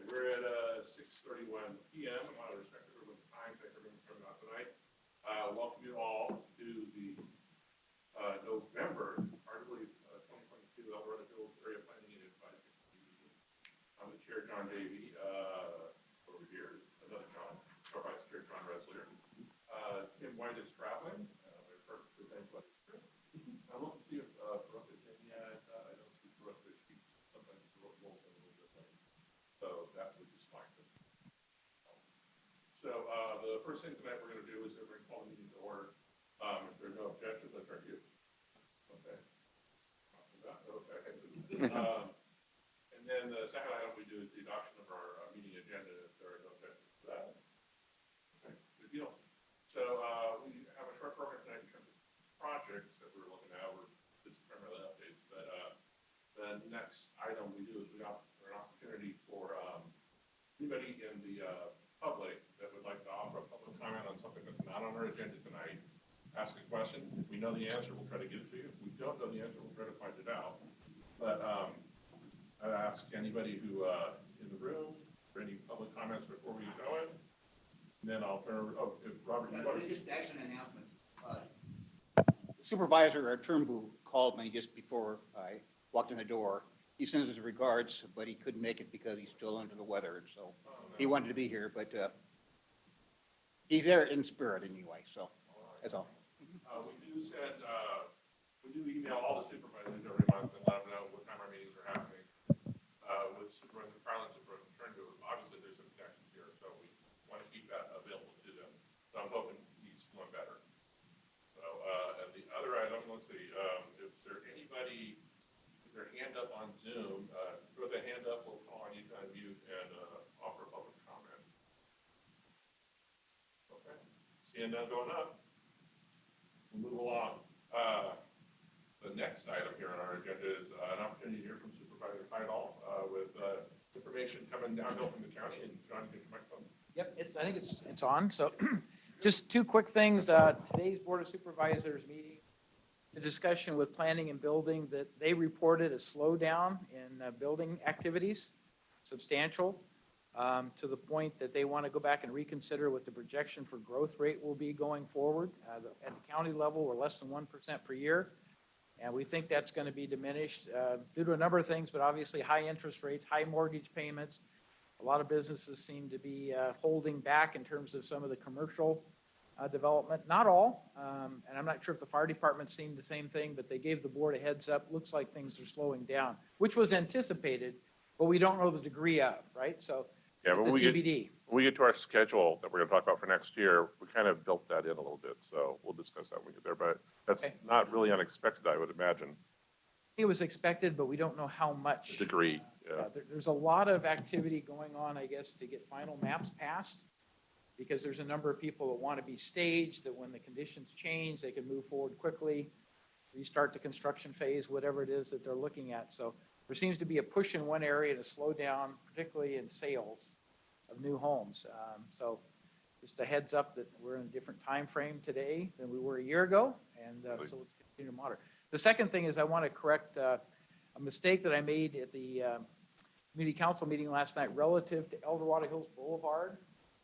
we're at 6:31 p.m. I want to respect everyone's time. Thank everyone for coming out tonight. Welcome you all to the November, arguably 2022 Dorado Hills Area Planning and Advisory Meeting. I'm the chair, John Davey. Over here, another John, our vice chair, John Reslier. Tim White is traveling. We're perfect for things like this. I'm looking to see if Brooke is in yet. I don't see Brooke, but she sometimes rolls in a little bit late. So that was just fine. So the first thing tonight we're going to do is we're going to call the meeting to order. If there's no objections, I turn to you. Okay. Okay. And then the second item we do is the adoption of our meeting agenda. If there are no objections to that. Okay, good deal. So we have a short program tonight in terms of projects that we're looking at. This is primarily updates, but the next item we do is we offer an opportunity for anybody in the public that would like to offer a public comment on something that's not on our agenda tonight. Ask a question. If we know the answer, we'll try to get it to you. If we don't know the answer, we'll try to find it out. But I'd ask anybody who in the room for any public comments before we get going. And then I'll turn over. Oh, if Robert, you want to just action announcement. Supervisor Turnbull called me just before I walked in the door. He sends his regards, but he couldn't make it because he's still under the weather, so he wanted to be here. But he's there in spirit anyway. So that's all. We do email all the supervisors every month and let them know what time our meetings are happening. With Supervisor Carlin, Supervisor Turnbull, obviously there's some connections here, so we want to keep that available to them. So I'm hoping he's feeling better. So, and the other item, let's see, if there's anybody with their hand up on Zoom, throw the hand up, we'll call on you to unmute and offer a public comment. Okay, seeing none going up, we'll move along. The next item here on our agenda is an opportunity to hear from Supervisor Heidel with information coming downhill from the county. And John, you get your microphone. Yep, I think it's on. So just two quick things. Today's Board of Supervisors meeting, the discussion with planning and building, that they reported a slowdown in building activities, substantial, to the point that they want to go back and reconsider what the projection for growth rate will be going forward. At the county level, we're less than 1% per year. And we think that's going to be diminished due to a number of things, but obviously high interest rates, high mortgage payments. A lot of businesses seem to be holding back in terms of some of the commercial development. Not all, and I'm not sure if the fire department seen the same thing, but they gave the board a heads up. Looks like things are slowing down, which was anticipated, but we don't know the degree of, right? So yeah, it's a TBD. When we get to our schedule that we're going to talk about for next year, we kind of built that in a little bit. So we'll discuss that when we get there. But that's not really unexpected, I would imagine. It was expected, but we don't know how much. The degree, yeah. There's a lot of activity going on, I guess, to get final maps passed, because there's a number of people that want to be staged, that when the conditions change, they can move forward quickly, restart the construction phase, whatever it is that they're looking at. So there seems to be a push in one area to slow down, particularly in sales of new homes. So just a heads up that we're in a different time frame today than we were a year ago, and so let's continue to monitor. The second thing is I want to correct a mistake that I made at the community council meeting last night relative to El Dorado Hills Boulevard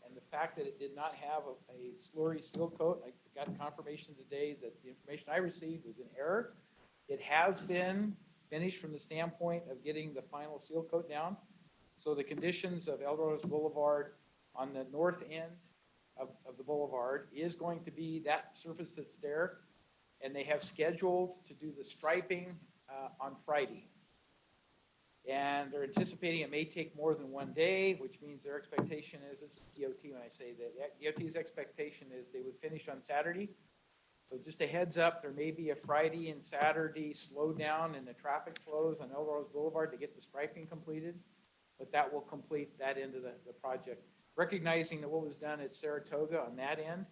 and the fact that it did not have a slurry seal coat. I got confirmation today that the information I received was in error. It has been finished from the standpoint of getting the final seal coat down. So the conditions of El Dorado Boulevard on the north end of the boulevard is going to be that surface that's there. And they have scheduled to do the striping on Friday. And they're anticipating it may take more than one day, which means their expectation is, this is DOT when I say that, DOT's expectation is they would finish on Saturday. So just a heads up, there may be a Friday and Saturday slowdown in the traffic flows on El Dorado Boulevard to get the striping completed. But that will complete that end of the project. Recognizing that what was done at Saratoga on that end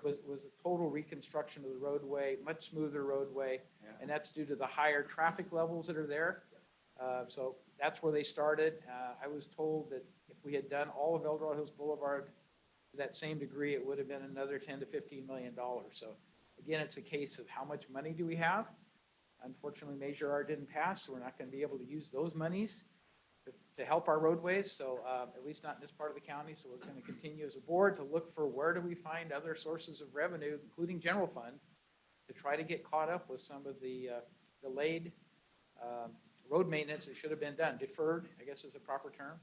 was a total reconstruction of the roadway, much smoother roadway, and that's due to the higher traffic levels that are there. So that's where they started. I was told that if we had done all of El Dorado Hills Boulevard to that same degree, it would have been another $10 to $15 million. So again, it's a case of how much money do we have? Unfortunately, Measure R didn't pass, so we're not going to be able to use those monies to help our roadways, so at least not in this part of the county. So we're going to continue as a board to look for where do we find other sources of revenue, including general fund, to try to get caught up with some of the delayed road maintenance that should have been done. Deferred, I guess is a proper term,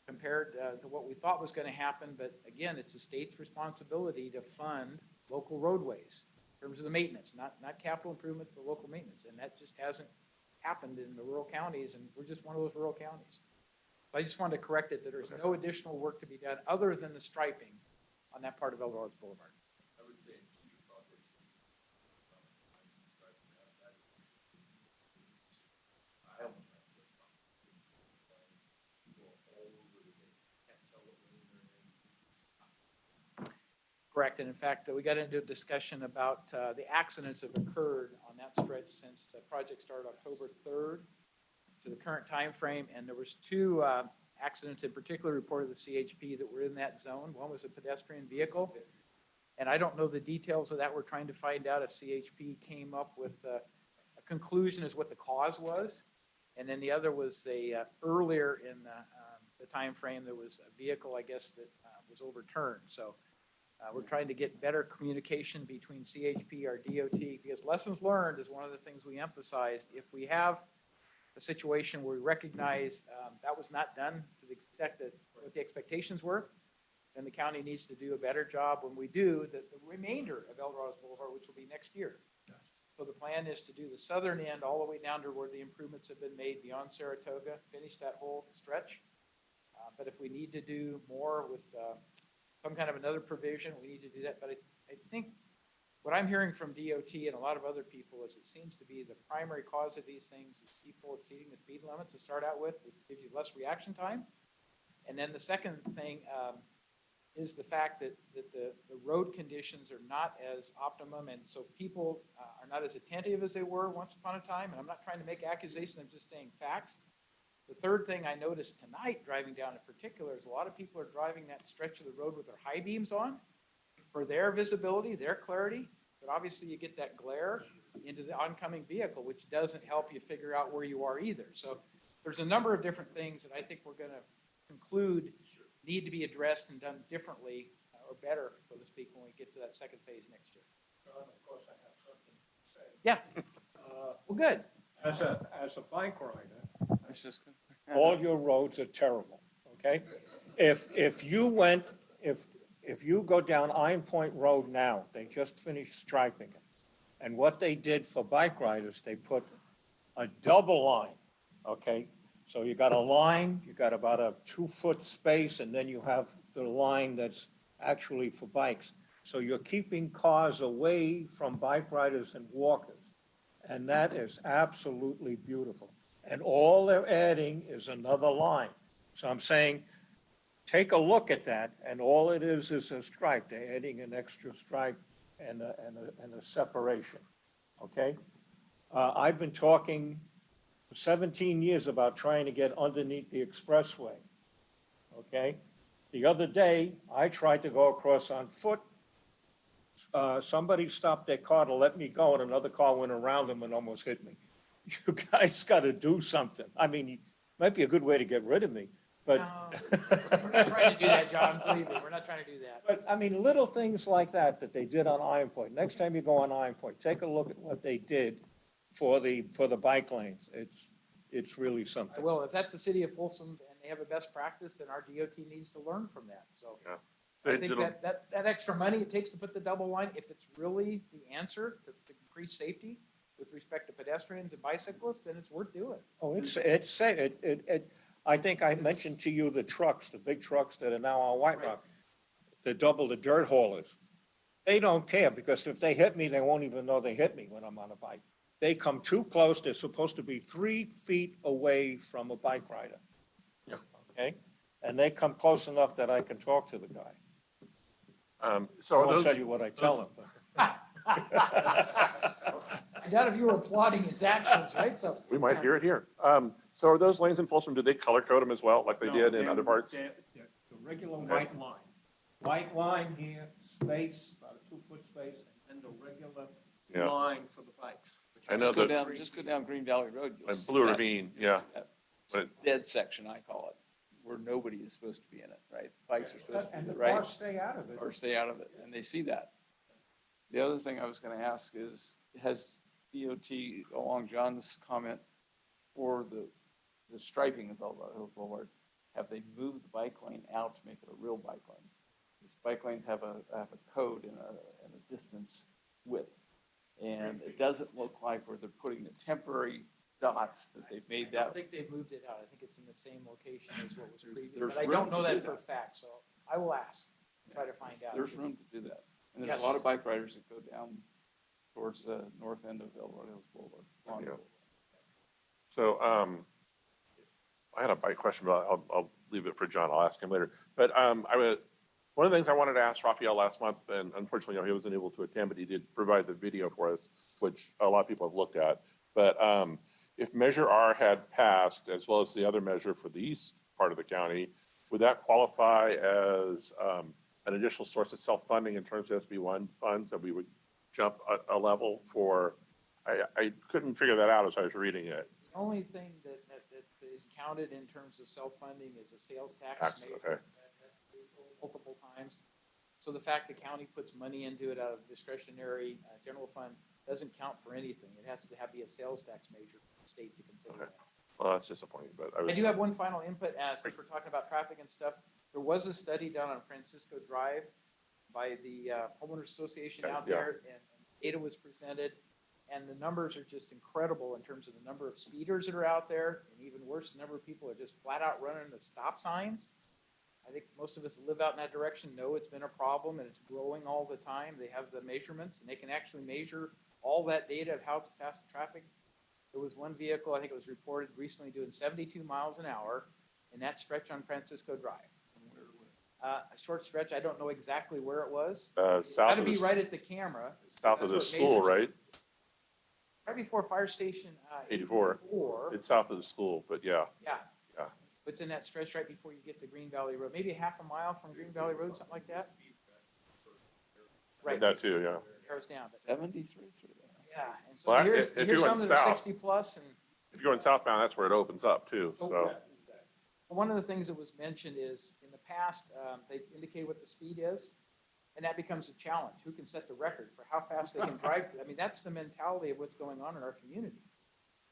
compared to what we thought was going to happen. But again, it's the state's responsibility to fund local roadways in terms of the maintenance, not capital improvement, but local maintenance. And that just hasn't happened in the rural counties, and we're just one of those rural counties. So I just wanted to correct it that there's no additional work to be done other than the striping on that part of El Dorado Boulevard. I would say in future projects, I don't have to go all over the day. Can't tell what lane they're in. Correct, and in fact, we got into a discussion about the accidents that have occurred on that stretch since the project started October 3rd to the current time frame, and there was two accidents in particular reported to the CHP that were in that zone. One was a pedestrian vehicle, and I don't know the details of that. We're trying to find out if CHP came up with a conclusion as what the cause was, and then the other was earlier in the time frame there was a vehicle, I guess, that was overturned. So we're trying to get better communication between CHP, our DOT, because lessons learned is one of the things we emphasized. If we have a situation where we recognize that was not done to the extent that what the expectations were, then the county needs to do a better job when we do the remainder of El Dorado Boulevard, which will be next year. So the plan is to do the southern end all the way down to where the improvements have been made beyond Saratoga, finish that whole stretch. But if we need to do more with some kind of another provision, we need to do that. But I think what I'm hearing from DOT and a lot of other people is it seems to be the primary cause of these things is people exceeding the speed limits to start out with, which gives you less reaction time. And then the second thing is the fact that the road conditions are not as optimum, and so people are not as attentive as they were once upon a time. And I'm not trying to make accusations, I'm just saying facts. The third thing I noticed tonight driving down in particular is a lot of people are driving that stretch of the road with their high beams on for their visibility, their clarity, but obviously you get that glare into the oncoming vehicle, which doesn't help you figure out where you are either. So there's a number of different things that I think we're going to conclude need to be addressed and done differently or better, so to speak, when we get to that second phase next year. John, of course, I have something to say. Yeah. Well, good. As a bike rider, all your roads are terrible, okay? If you go down Iron Point Road now, they just finished striping it. And what they did for bike riders, they put a double line, okay? So you got a line, you got about a 2-foot space, and then you have the line that's actually for bikes. So you're keeping cars away from bike riders and walkers. And that is absolutely beautiful. And all they're adding is another line. So I'm saying, take a look at that, and all it is a stripe. They're adding an extra stripe and a separation, okay? I've been talking for 17 years about trying to get underneath the expressway, okay? The other day, I tried to go across on foot. Somebody stopped their car to let me go, and another car went around them and almost hit me. You guys got to do something. I mean, it might be a good way to get rid of me, but. No, we're not trying to do that, John. Believe me, we're not trying to do that. But, I mean, little things like that they did on Iron Point. Next time you go on Iron Point, take a look at what they did for the bike lanes. It's really I something. will. If that's the city of Folsom and they have a best practice, then our DOT needs to learn from that. So Yeah. I think that extra money it takes to put the double line, if it's really the answer to increase safety with respect to pedestrians and bicyclists, then it's worth doing. Oh, I think I mentioned to you the trucks, the big trucks that are now on White Rock, the double the dirt haulers. They don't care, because if they hit me, they won't even know they hit me when I'm on a bike. They come too close. They're supposed to be 3 feet away from a bike rider. Yeah. Okay? And they come close enough that I can talk to the guy. So I are won't those, tell you what I tell him. I doubt if you were applauding his actions, right? So we might hear it here. So are those lanes in Folsom, do they color code them as well, like they did in other parts? The regular white line. White line here, space, about a 2-foot space, and then the regular Yeah. line for the bikes. I know Just go that- down Green Valley Road. you'll And see Blue that. Ravine, yeah. It's a dead section, I call it, where nobody is supposed to be in it, right? Bikes are supposed to And be the the right, cars stay out of it. or stay out of it, and they see that. The other thing I was gonna ask is, has DOT, along John's comment, for the striping of Eldorado Hills Boulevard, have they moved the bike lane out to make it a real bike lane? These bike lanes have a code and a distance width. And it doesn't look like where they're putting the temporary dots that they've made I don't that. think they've moved it out. I think it's in the same location as what was previous, There's but I room don't know to do that for a that. fact, so I will ask, try to find out. There's room to do that. And there's a lot Yes. of bike riders that go down towards the north end of Eldorado Hills Boulevard. on Yeah. Boulevard. So, I had a bike question, but I'll leave it for John. I'll ask him later. But, one of the things I wanted to ask Raphael last month, and unfortunately, he wasn't able to attend, but he did provide the video for us, which a lot of people have looked at. But, if Measure R had passed, as well as the other measure for the east part of the county, would that qualify as, an additional source of self-funding in terms of SB1 funds, that we would jump a level for? I couldn't figure that out as I was reading it. The only thing that is counted in terms of self-funding is a sales tax. Tax, measure. okay. That's multiple times. So the fact the county puts money into it out of discretionary general fund doesn't count for anything. It has to be a sales tax measure for the state to consider Okay. that. Well, that's disappointing, but I do have one final input, since we're talking about traffic and stuff. There was a study done on Francisco Drive by the homeowners association out Yeah. there, and data was presented. And the numbers are just incredible in terms of the number of speeders that are out there, and even worse, the number of people that are just flat out running the stop signs. I think most of us that live out in that direction know it's been a problem, and it's growing all the time. They have the measurements, and they can actually measure all that data of how fast the traffic. There was one vehicle, I think it was reported recently, doing 72 miles an hour in that stretch on Francisco Drive. A short stretch, I don't know exactly where it was. south Got to of be the, right at the camera. south of the That's what school, measures it. right? Right before Fire Station 84. 84. It's south of the school, but yeah. Yeah. Yeah. It's in that stretch right before you get to Green Valley Road, maybe half a mile from Green Valley Road, something like that. Right, That too, yeah. narrows down. But 73 through there. yeah, and so Well, here's, if here's you some went that are south- 60 plus, and If you're going southbound, that's where it opens up too, Oh, so. one of the things that was mentioned is, in the past, they've indicated what the speed is, and that becomes a challenge. Who can set the record for how fast they can drive? I mean, that's the mentality of what's going on in our community.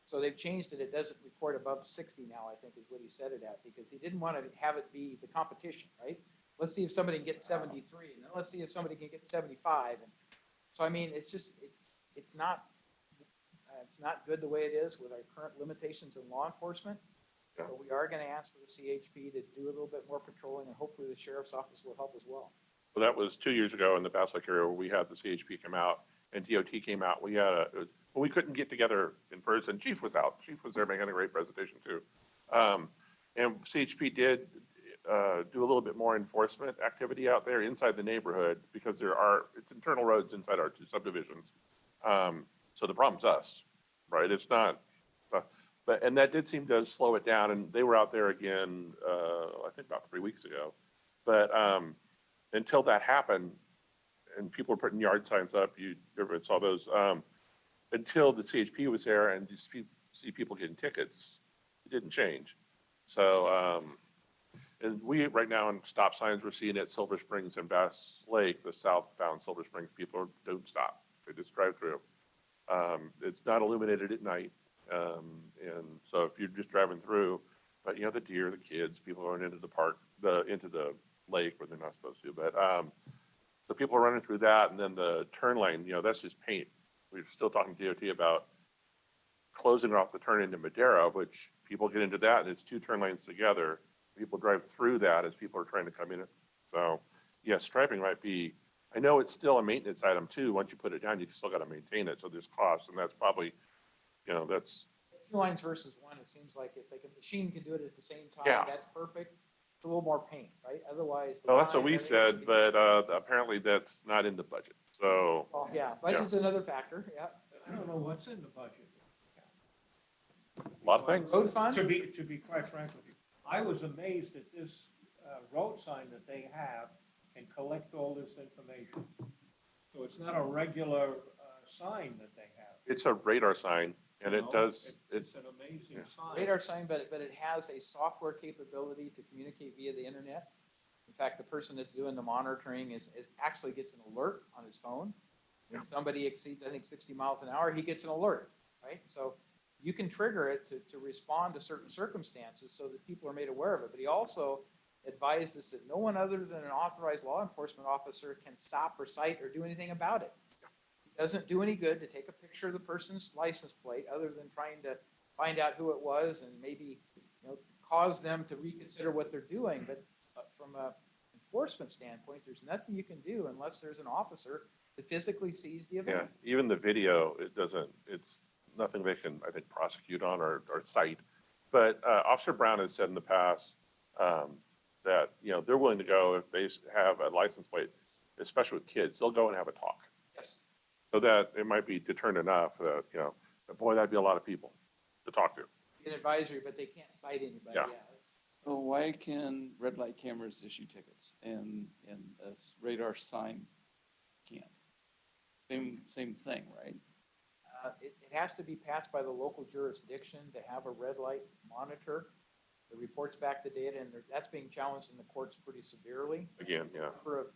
So they've changed it. It doesn't report above 60 now, I think is what he set it at, because he didn't want to have it be the competition, right? Let's see if somebody can get 73, and then let's see if somebody can get 75. And so, I mean, it's just, it's not good the way it is with our current limitations in law enforcement. Yeah. But we are going to ask for the CHP to do a little bit more patrolling, and hopefully the sheriff's office will help as well. Well, that was 2 years ago in the Bass Lake area where we had the CHP come out and DOT came out. We had well, we couldn't get together in person. Chief was out. Chief was there making a great presentation too. And CHP did do a little bit more enforcement activity out there inside the neighborhood, because it's internal roads inside our two subdivisions. So the problem's us, right? It's not, and that did seem to slow it down, and they were out there again, I think about 3 weeks ago. But until that happened, and people were putting yard signs up, everyone saw those, until the CHP was there and you see people getting tickets, it didn't change. So, and we, right now in stop signs, we're seeing at Silver Springs and Bass Lake, the southbound Silver Springs, people don't stop. They just drive through. It's not illuminated at night. And so if you're just driving through, but you know, the deer, the kids, people going into the park, into the lake where they're not supposed to, but, so people are running through that, and then the turn lane, that's just paint. We're still talking to DOT about closing off the turn into Madera, which people get into that, and it's 2 turn lanes together. People drive through that as people are trying to come in. So, yeah, striping might be, I know it's still a maintenance item too. Once you put it down, you still got to maintain it, so there's costs, and that's probably, that's. 2 lines versus 1, it seems like if the machine can do it at the same time, Yeah. that's perfect. It's a little more paint, right? Otherwise. the Well, that's what time, we everything else said, is- but apparently that's not in the budget, so. Oh, yeah, budget's another factor, yeah. I don't know what's in the budget. A lot of things. Road fund? To be quite frank with you, I was amazed at this road sign that they have can collect all this information. So it's not a regular sign that they have. It's a radar sign, and You it know, does, It's an amazing Yeah. sign. Radar sign, but it has a software capability to communicate via the internet. In fact, the person that's doing the monitoring is actually gets an alert on his phone. When Yeah. somebody exceeds, I think, 60 miles an hour, he gets an alert, right? So you can trigger it to respond to certain circumstances so that people are made aware of it. But he also advised us that no one other than an authorized law enforcement officer can stop or cite or do anything about it. It doesn't do any good to take a picture of the person's license plate other than trying to find out who it was and maybe, cause them to reconsider what they're doing. But from a enforcement standpoint, there's nothing you can do unless there's an officer that physically sees the yeah, event. even the video, it's nothing they can, I think, prosecute on or cite. But Officer Brown has said in the past that, they're willing to go if they have a license plate, especially with kids, they'll go and have a talk. Yes. So that it might be deterrent enough that, boy, that'd be a lot of people to talk to. An advisory, but they can't cite anybody. Yeah. So why can red light cameras issue tickets and a radar sign can't? Same thing, right? It has to be passed by the local jurisdiction to have a red light monitor that reports back the data, and that's being challenged in the courts pretty severely. Again, yeah. A number of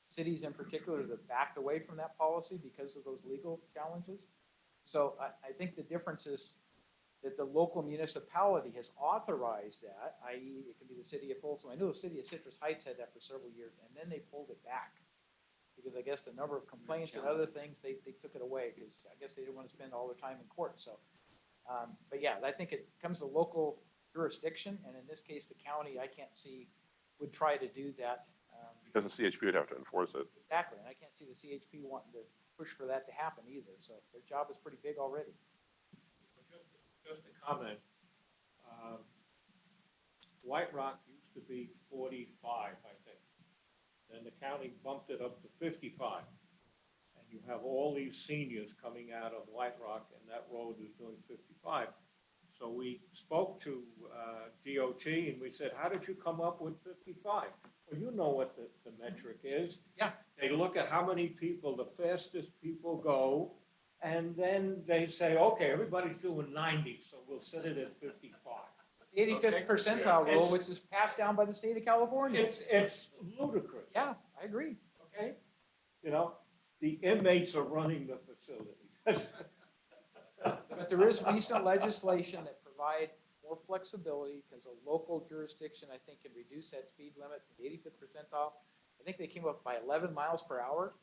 cities in particular that backed away from that policy because of those legal challenges. So I think the difference is that the local municipality has authorized that, i.e. it can be the city of Folsom. I know the city of Citrus Heights had that for several years, and then they pulled it back. Because I guess the number of complaints and other things, they took it away, because I guess they didn't want to spend all their time in court, so. But yeah, I think it comes to local jurisdiction, and in this case, the county, I can't see, would try to do that. Because the CHP would have to enforce it. Exactly, and I can't see the CHP wanting to push for that to happen either, so their job is pretty big already. Just a comment. White Rock used to be 45, I think. Then the county bumped it up to 55. And you have all these seniors coming out of White Rock, and that road is doing 55. So we spoke to DOT, and we said, how did you come up with 55? Well, you know what the metric is. Yeah. They look at how many people, the fastest people go, and then they say, okay, everybody's doing 90, so we'll set it at 55. The 85th Okay. percentile rule, It's- which is passed down by the state of California. It's ludicrous. Yeah, I agree. Okay? The inmates are running the facility. But there is recent legislation that provide more flexibility, because a local jurisdiction, I think, can reduce that speed limit from the 85th percentile. I think they came up by 11 miles per hour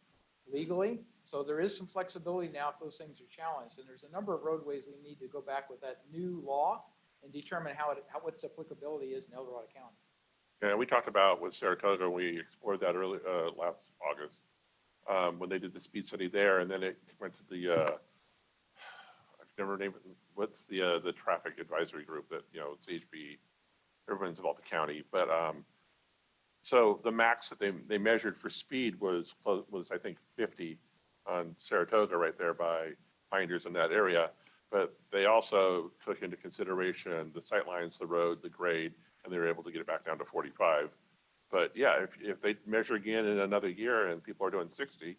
legally. So there is some flexibility now if those things are challenged. And there's a number of roadways we need to go back with that new law and determine how its applicability is in El Dorado County. Yeah, we talked about with Saratoga, we explored that early, last August, when they did the speed study there, and then it went to the, I've never named it, what's the traffic advisory group that, CHP, everyone's involved, the county, but, so the max that they measured for speed was, I think, 50 on Saratoga right there by Pioneers in that area. But they also took into consideration the sightlines, the road, the grade, and they were able to get it back down to 45. But yeah, if they measure again in another year and people are doing 60,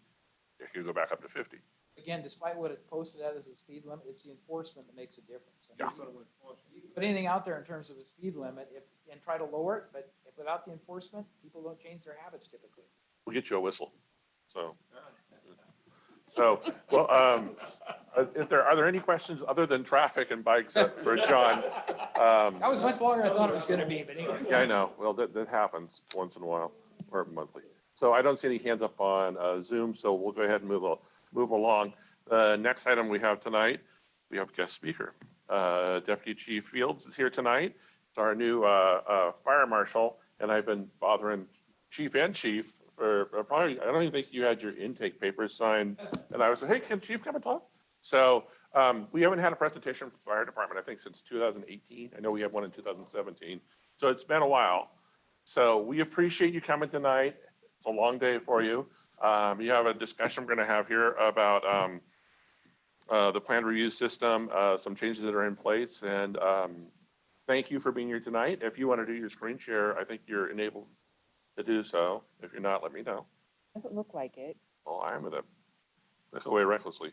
it could go back up to 50. Again, despite what it's posted at as a speed limit, it's the enforcement that makes a difference. I mean, Yeah. you can put anything out there in terms of a speed limit and try to lower it, but without the enforcement, people don't change their habits typically. We'll get you a whistle. So, well, are there any questions other than traffic and bikes for John? That was much longer than I thought it was gonna be, but anyway. Yeah, I know. Well, that happens once in a while or monthly. So I don't see any hands up on Zoom, so we'll go ahead and move along. Next item we have tonight, we have guest speaker. Deputy Chief Fields is here tonight. It's our new fire marshal, and I've been bothering chief and chief for probably, I don't even think you had your intake papers signed. And I was like, hey, can chief come and talk? So we haven't had a presentation from the fire department, I think, since 2018. I know we had one in 2017. So it's been a while. So we appreciate you coming tonight. It's a long day for you. You have a discussion we're going to have here about the plan review system, some changes that are in place. And thank you for being here tonight. If you want to do your screen share, I think you're enabled to do so. If you're not, let me know. Doesn't look like it. Well, I'm going to click away recklessly.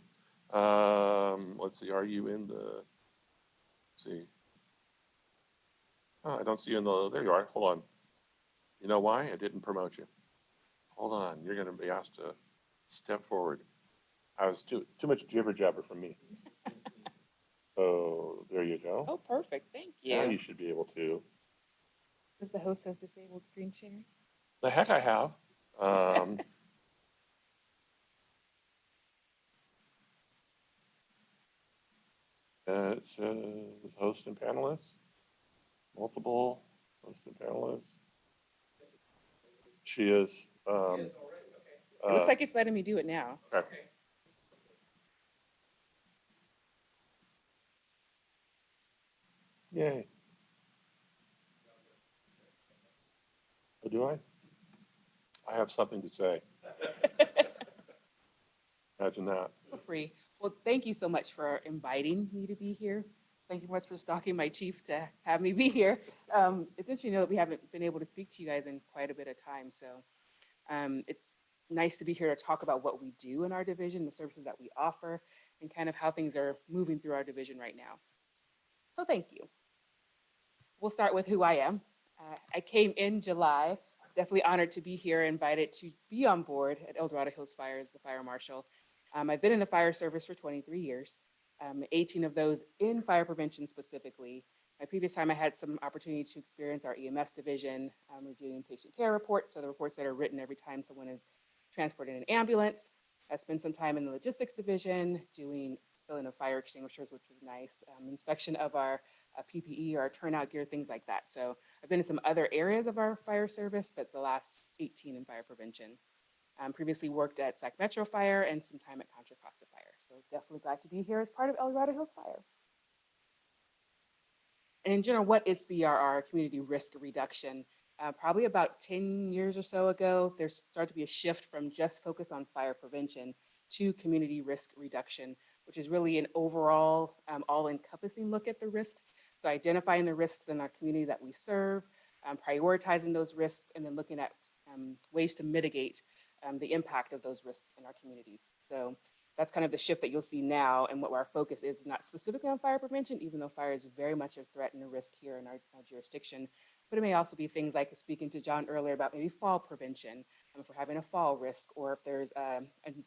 Let's see, are you in the, let's see. Oh, I don't see you in the, there you are. Hold on. You know why? I didn't promote you. Hold on. You're going to be asked to step forward. I was too much jibber jabber from me. So there you go. Oh, perfect. Thank Now you you. should be able to. Does the host has disabled screen sharing? The heck I have. Um, it says host and panelists, multiple host and panelists. She is. It looks like it's letting me do it now. Okay. Yay. Oh, do I? I have something to say. Imagine that. Feel free. Well, thank you so much for inviting me to be here. Thank you much for stalking my chief to have me be here. It's interesting to know that we haven't been able to speak to you guys in quite a bit of time. So it's nice to be here to talk about what we do in our division, the services that we offer, and kind of how things are moving through our division right now. So thank you. We'll start with who I am. I came in July, definitely honored to be here, invited to be on board at El Dorado Hills Fire as the fire marshal. I've been in the fire service for 23 years, 18 of those in fire prevention specifically. My previous time, I had some opportunity to experience our EMS division, reviewing patient care reports, so the reports that are written every time someone is transported in an ambulance. I spent some time in the logistics division doing filling of fire extinguishers, which was nice, inspection of our PPE or our turnout gear, things like that. So I've been in some other areas of our fire service, but the last 18 in fire prevention. Previously worked at Sac Metro Fire and some time at Contra Costa Fire. So definitely glad to be here as part of El Dorado Hills Fire. And in general, what is CRR, Community Risk Reduction? Probably about 10 years or so ago, there started to be a shift from just focus on fire prevention to community risk reduction, which is really an overall, all-encompassing look at the risks. So identifying the risks in our community that we serve, prioritizing those risks, and then looking at ways to mitigate the impact of those risks in our communities. So that's kind of the shift that you'll see now, and what our focus is not specifically on fire prevention, even though fire is very much a threat and a risk here in our jurisdiction, but it may also be things like speaking to John earlier about maybe fall prevention, if we're having a fall risk, or if there's a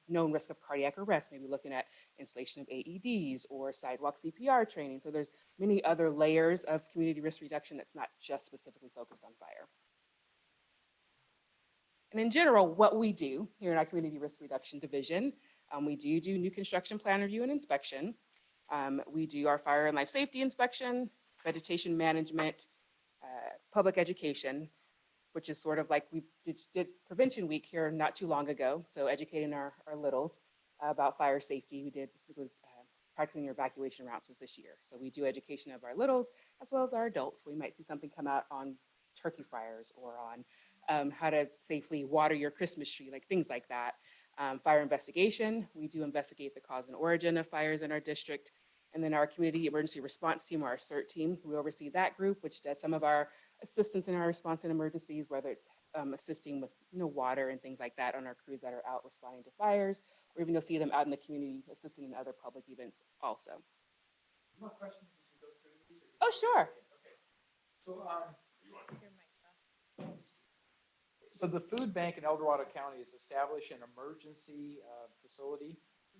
known risk of cardiac arrest, maybe looking at installation of AEDs or sidewalk CPR training. So there's many other layers of community risk reduction that's not just specifically focused on fire. And in general, what we do here in our Community Risk Reduction Division, we do new construction plan review and inspection. We do our fire and life safety inspection, vegetation management, public education, which is sort of like we did Prevention Week here not too long ago. So educating our littles about fire safety. It was practicing your evacuation routes was this year. So we do education of our littles as well as our adults. We might see something come out on turkey fryers or on how to safely water your Christmas tree, like things like that. Fire investigation, we do investigate the cause and origin of fires in our district. And then our community emergency response team, or our CERT team, we oversee that group, which does some of our assistance in our response in emergencies, whether it's assisting with water and things like that on our crews that are out responding to fires, or even you'll see them out in the community assisting in other public events also. More questions as you go through these? Oh, sure. So, so the food bank in El Dorado County has established an emergency facility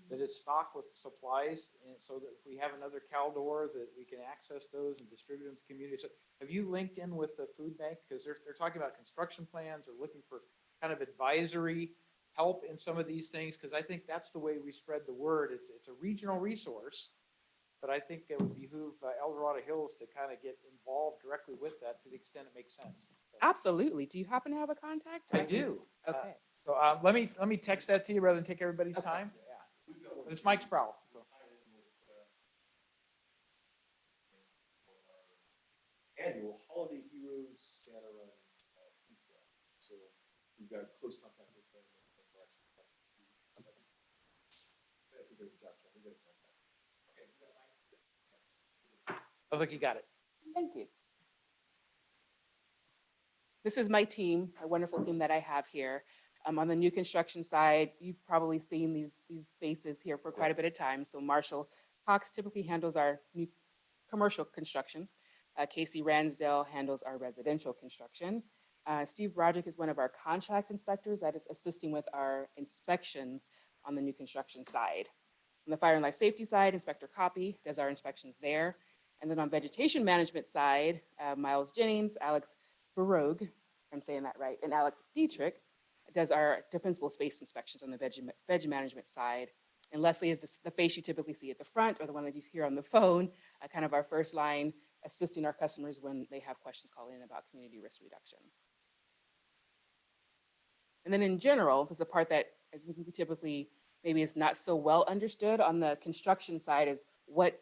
that is stocked with supplies, and so that if we have another Caldor, that we can access those and distribute them to communities. So have you linked in with the food bank? Because they're talking about construction plans or looking for kind of advisory help in some of these things, because I think that's the way we spread the word. It's a regional resource, but I think it would behoove El Dorado Hills to kind of get involved directly with that to the extent it makes sense. Absolutely. Do you happen to have a contact? I do. Okay. So let me text that to you rather than take everybody's Okay. time. Yeah. It's Mike Sproul. So. Annual Holiday Heroes Santa Run food drive. So we've got close contact with them. I was like, you got it. Thank you. This is my team, a wonderful team that I have here. On the new construction side, you've probably seen these faces here for quite a bit of time. So Marshall Cox typically handles our new commercial construction. Casey Ransdale handles our residential construction. Steve Broderick is one of our contract inspectors that is assisting with our inspections on the new construction side. On the fire and life safety side, Inspector Copy does our inspections there. And then on vegetation management side, Miles Jennings, Alex Barogue, if I'm saying that right, and Alec Dietrich does our defensible space inspections on the veg management side. And Leslie is the face you typically see at the front, or the one that you hear on the phone, kind of our first line, assisting our customers when they have questions calling in about community risk reduction. And then in general, there's a part that I think we typically maybe is not so well understood on the construction side is what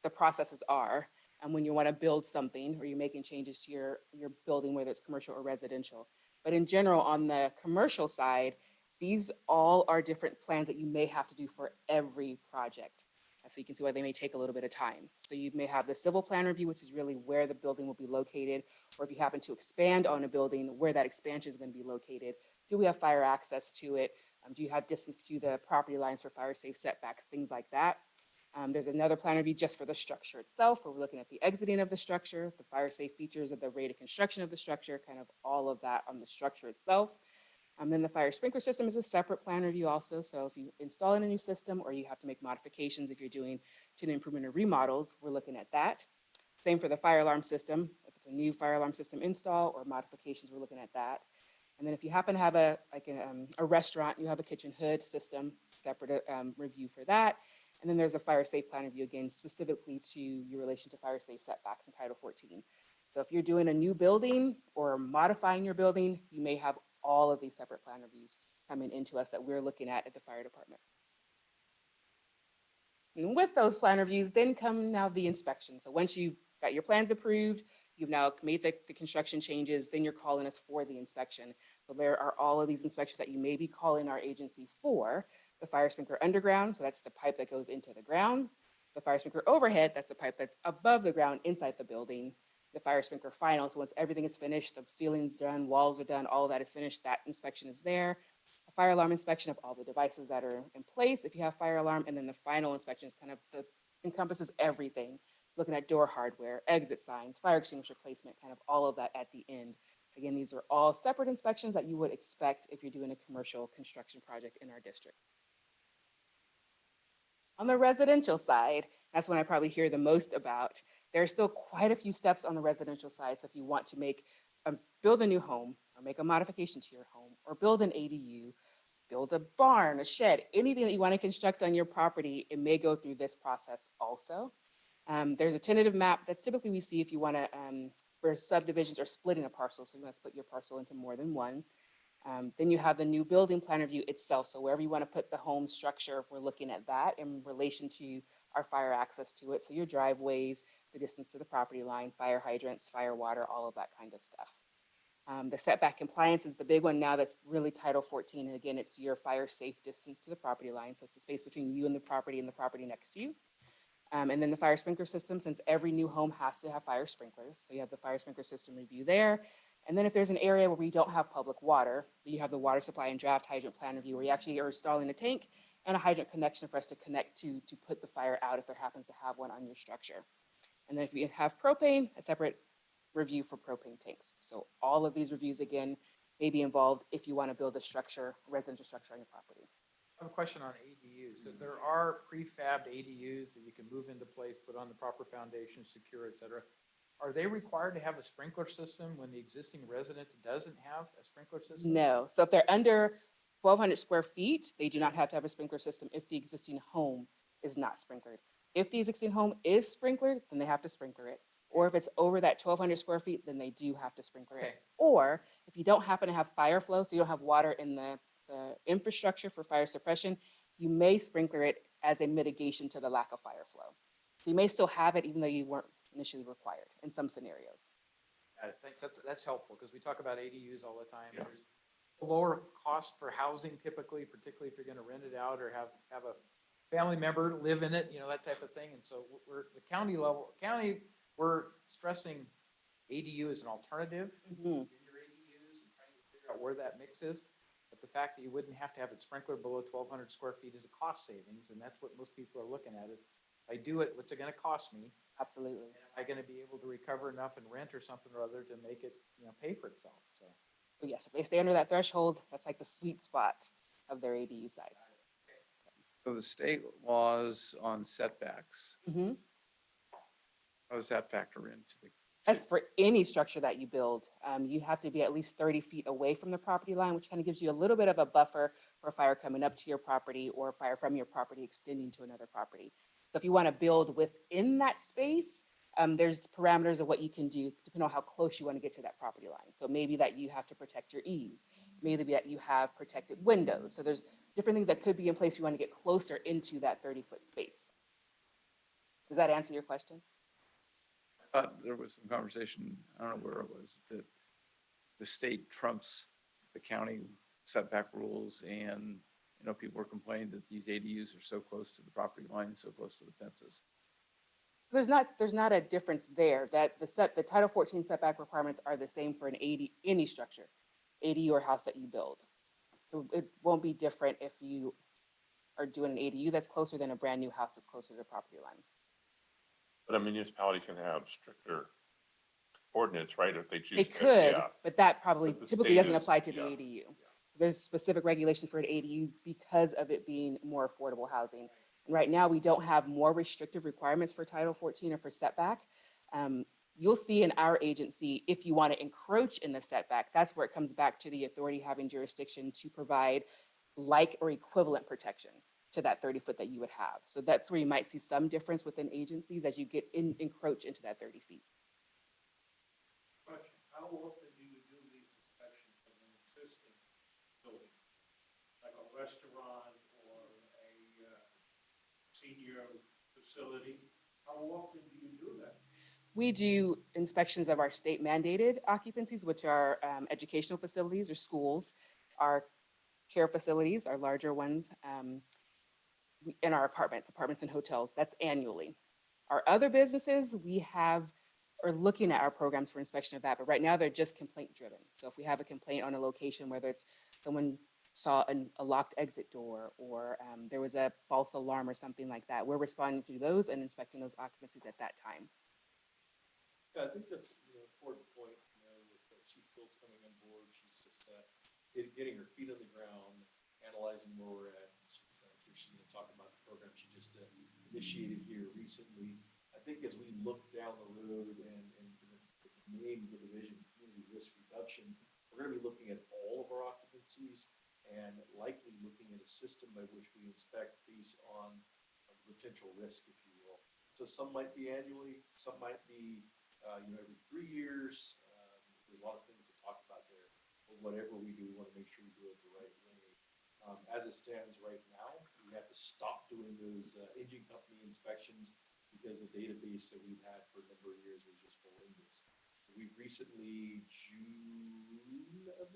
the processes are. And when you want to build something or you're making changes to your building, whether it's commercial or residential. But in general, on the commercial side, these all are different plans that you may have to do for every project. So you can see why they may take a little bit of time. So you may have the civil plan review, which is really where the building will be located, or if you happen to expand on a building, where that expansion is going to be located. Do we have fire access to it? Do you have distance to the property lines for fire safe setbacks, things like that? There's another plan review just for the structure itself, where we're looking at the exiting of the structure, the fire safe features of the rate of construction of the structure, kind of all of that on the structure itself. Then the fire sprinkler system is a separate plan review also. So if you install in a new system or you have to make modifications if you're doing tenant improvement or remodels, we're looking at that. Same for the fire alarm system. If it's a new fire alarm system install or modifications, we're looking at that. And then if you happen to have a restaurant, you have a kitchen hood system, separate review for that. And then there's a fire safe plan review, again, specifically to your relation to fire safe setbacks in Title 14. So if you're doing a new building or modifying your building, you may have all of these separate plan reviews coming into us that we're looking at the fire department. And with those plan reviews, then come now the inspection. So once you've got your plans approved, you've now made the construction changes, then you're calling us for the inspection. So there are all of these inspections that you may be calling our agency for. The fire sprinkler underground, so that's the pipe that goes into the ground. The fire sprinkler overhead, that's the pipe that's above the ground inside the building. The fire sprinkler final, so once everything is finished, the ceiling's done, walls are done, all of that is finished, that inspection is there. A fire alarm inspection of all the devices that are in place if you have fire alarm, and then the final inspection is kind of encompasses everything, looking at door hardware, exit signs, fire extinguisher placement, kind of all of that at the end. Again, these are all separate inspections that you would expect if you're doing a commercial construction project in our district. On the residential side, that's when I probably hear the most about. There are still quite a few steps on the residential side. So if you want to build a new home or make a modification to your home or build an ADU, build a barn, a shed, anything that you want to construct on your property, it may go through this process also. There's a tentative map that typically we see if you want to, for subdivisions or splitting a parcel. So you want to split your parcel into more than one. Then you have the new building plan review itself. So wherever you want to put the home structure, we're looking at that in relation to our fire access to it. So your driveways, the distance to the property line, fire hydrants, fire water, all of that kind of stuff. The setback compliance is the big one now that's really Title 14. And again, it's your fire safe distance to the property line. So it's the space between you and the property property next to you. And then the fire sprinkler system, since every new home has to have fire sprinklers. So you have the fire sprinkler system review there. And then if there's an area where we don't have public water, you have the water supply and draft hydrant plan review where you actually are installing a tank and a hydrant connection for us to connect to put the fire out if there happens to have one on your structure. And then if you have propane, a separate review for propane tanks. So all of these reviews, again, may be involved if you want to build a structure, a residential structure on your property. I have a question on ADUs. So there are prefabbed ADUs that you can move into place, put on the proper foundation, secure, et cetera. Are they required to have a sprinkler system when the existing residence doesn't have a sprinkler system? No. So if they're under 1,200 square feet, they do not have to have a sprinkler system if the existing home is not sprinklered. If the existing home is sprinklered, then they have to sprinkler it. Or if it's over that 1,200 square feet, then they do have to sprinkler it. Or if you don't happen to have fire flow, so you don't have water in the infrastructure for fire suppression, you may sprinkler it as a mitigation to the lack of fire flow. So you may still have it even though you weren't initially required in some scenarios. Thanks. That's helpful because we talk about ADUs all the time. Yeah. There's a lower cost for housing typically, particularly if you're going to rent it out or have a family member live in it, that type of thing. And so we're the county, we're stressing ADU as an alternative in your ADUs and trying to figure out where that mix is. But the fact that you wouldn't have to have it sprinklered below 1,200 square feet is a cost savings, and that's what most people are looking at is, if I do it, what's it gonna cost me? Absolutely. Am I gonna be able to recover enough in rent or something or other to make it, pay for itself, so. But yes, if they stay under that threshold, that's like the sweet spot of their ADU size. So the state laws on setbacks, Mhm. how does that factor into the? That's for any structure that you build. You have to be at least 30 feet away from the property line, which kind of gives you a little bit of a buffer for fire coming up to your property or fire from your property extending to another property. So if you want to build within that space, there's parameters of what you can do depending on how close you want to get to that property line. So maybe that you have to protect your eaves, maybe that you have protected windows. So there's different things that could be in place. You want to get closer into that 30-foot space. Does that answer your question? There was some conversation, I don't know where it was, that the state trumps the county setback rules and, people were complaining that these ADUs are so close to the property line, so close to the fences. There's not a difference there, that the Title 14 setback requirements are the same for any structure, ADU or house that you build. So it won't be different if you are doing an ADU that's closer than a brand new house that's closer to the property line. But a municipality can have stricter ordinance, right, if they choose They to, could, yeah. but that probably But the typically state doesn't is- apply to the yeah, ADU. There's specific regulation for an ADU because of it being more affordable housing. And right now, we don't have more restrictive requirements for Title 14 or for setback. You'll see in our agency, if you want to encroach in the setback, that's where it comes back to the authority having jurisdiction to provide like or equivalent protection to that 30-foot that you would have. So that's where you might see some difference within agencies as you encroach into that 30 feet. Question, how often do you do these inspections of an existing building? Like a restaurant or a senior facility? How often do you do that? We do inspections of our state mandated occupancies, which are educational facilities or schools, our care facilities, our larger ones, and our apartments and hotels. That's annually. Our other businesses, are looking at our programs for inspection of that, but right now they're just complaint driven. So if we have a complaint on a location, whether it's someone saw a locked exit door or there was a false alarm or something like that, we're responding to those and inspecting those occupancies at that time. Yeah, I think that's an important point, with Chief Fields coming on board. She's just getting her feet on the ground, analyzing where we're at. I'm sure she's going to talk about the program she just initiated here recently. I think as we look down the road and name the division community risk reduction, we're going to be looking at all of our occupancies and likely looking at a system by which we inspect based on potential risk, if you will. So some might be annually, some might be every 3 years. There's a lot of things to talk about there. But whatever we do, we want to make sure we do it the right way. As it stands right now, we have to stop doing those engine company inspections because the database that we've had for a number of years was just horrendous. We've recently, July of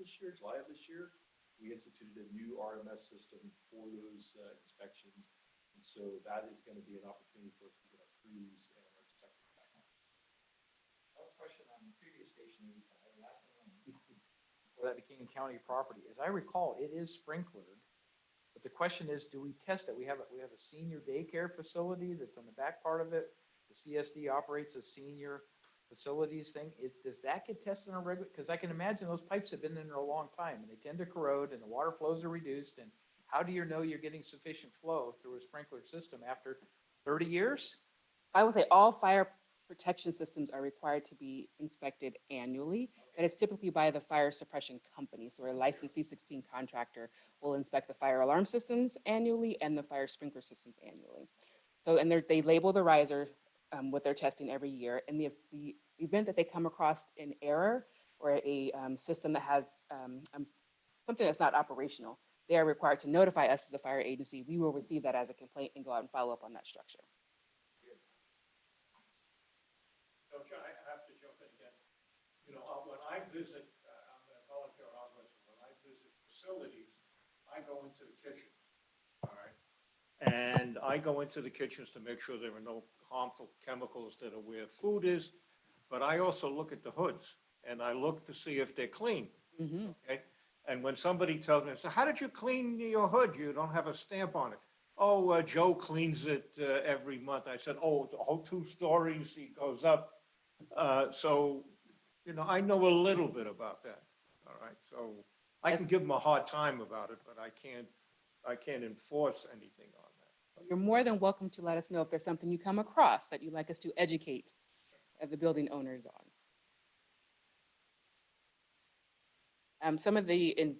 this year, we instituted a new RMS system for those inspections. And so that is going to be an opportunity for us to get our crews and our inspectors back on. Question on the previous station 85, last one. Before that became county property. As I recall, it is sprinklered. But the question is, do we test it? We have a senior daycare facility that's on the back part of it. The CSD operates a senior facilities thing. Does that get tested on a regular? Because I can imagine those pipes have been in there a long time and they tend to corrode and the water flows are reduced. And how do you know you're getting sufficient flow through a sprinkler system after 30 years? I would say all fire protection systems are required to be inspected annually, and it's typically by the fire suppression company. So a licensed C16 contractor will inspect the fire alarm systems annually and the fire sprinkler systems annually. So, and they label the riser with their testing every year. And the event that they come across an error or a system that has something that's not operational, they are required to notify us as the fire agency. We will receive that as a complaint and go out and follow up on that structure. So John, I have to jump in again. When I visit, I'm a volunteer officer, when I visit facilities, I go into the kitchen. All right. And I go into the kitchens to make sure there are no harmful chemicals that are where food is, but I also look at the hoods and I look to see if they're clean. Mm-hmm. Okay. And when somebody tells me, so how did you clean your hood? You don't have a stamp on it. Oh, Joe cleans it every month. I said, oh, the whole 2 stories, he goes up. So, I know a little bit about that, all right? So I can Yes. give him a hard time about it, but I can't enforce anything on that. You're more than welcome to let us know if there's something you come across that you'd like us to educate the building owners on. Some of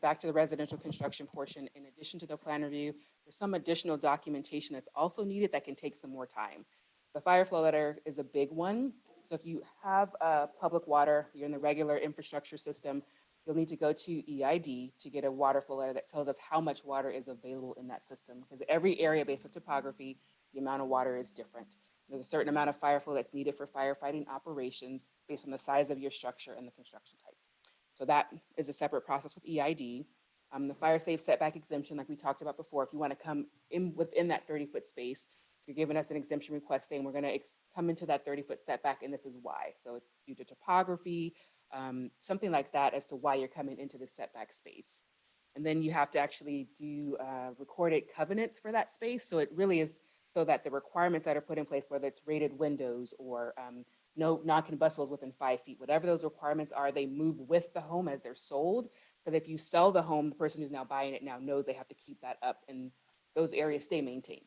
back to the residential construction portion, in addition to the plan review, there's some additional documentation that's also needed that can take some more time. The fire flow letter is a big one. So if you have public water, you're in the regular infrastructure system, you'll need to go to EID to get a water flow letter that tells us how much water is available in that system. Because every area based on topography, the amount of water is different. There's a certain amount of fire flow that's needed for firefighting operations based on the size of your structure and the construction type. So that is a separate process with EID. The fire safe setback exemption, like we talked about before, if you want to come in within that 30-foot space, you're giving us an exemption request saying we're going to come into that 30-foot setback and this is why. So it's due to topography, something like that as to why you're coming into the setback space. And then you have to actually do recorded covenants for that space. So it really is so that the requirements that are put in place, whether it's rated windows or no non-combustibles within 5 feet, whatever those requirements are, they move with the home as they're sold. So that if you sell the home, the person who's now buying it now knows they have to keep that up and those areas stay maintained.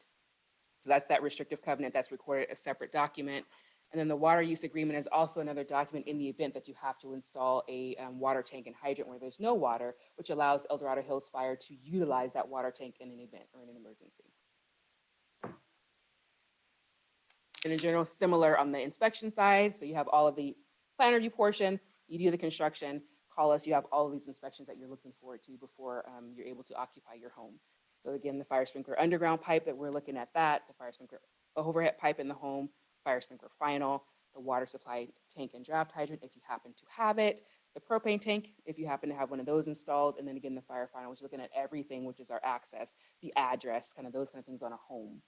So that's that restrictive covenant that's recorded, a separate document. And then the water use agreement is also another document in the event that you have to install a water tank and hydrant where there's no water, which allows El Dorado Hills Fire to utilize that water tank in an event or in an emergency. And in general, similar on the inspection side. So you have all of the plan review portion, you do the construction, call us, you have all of these inspections that you're looking forward to before you're able to occupy your home. So again, the fire sprinkler underground pipe that we're looking at that, the fire sprinkler overhead pipe in the home, fire sprinkler final, the water supply tank and draft hydrant if you happen to have it, the propane tank if you happen to have one of those installed, and then again the fire final, which is looking at everything, which is our access, the address, kind of those kind of things on a home.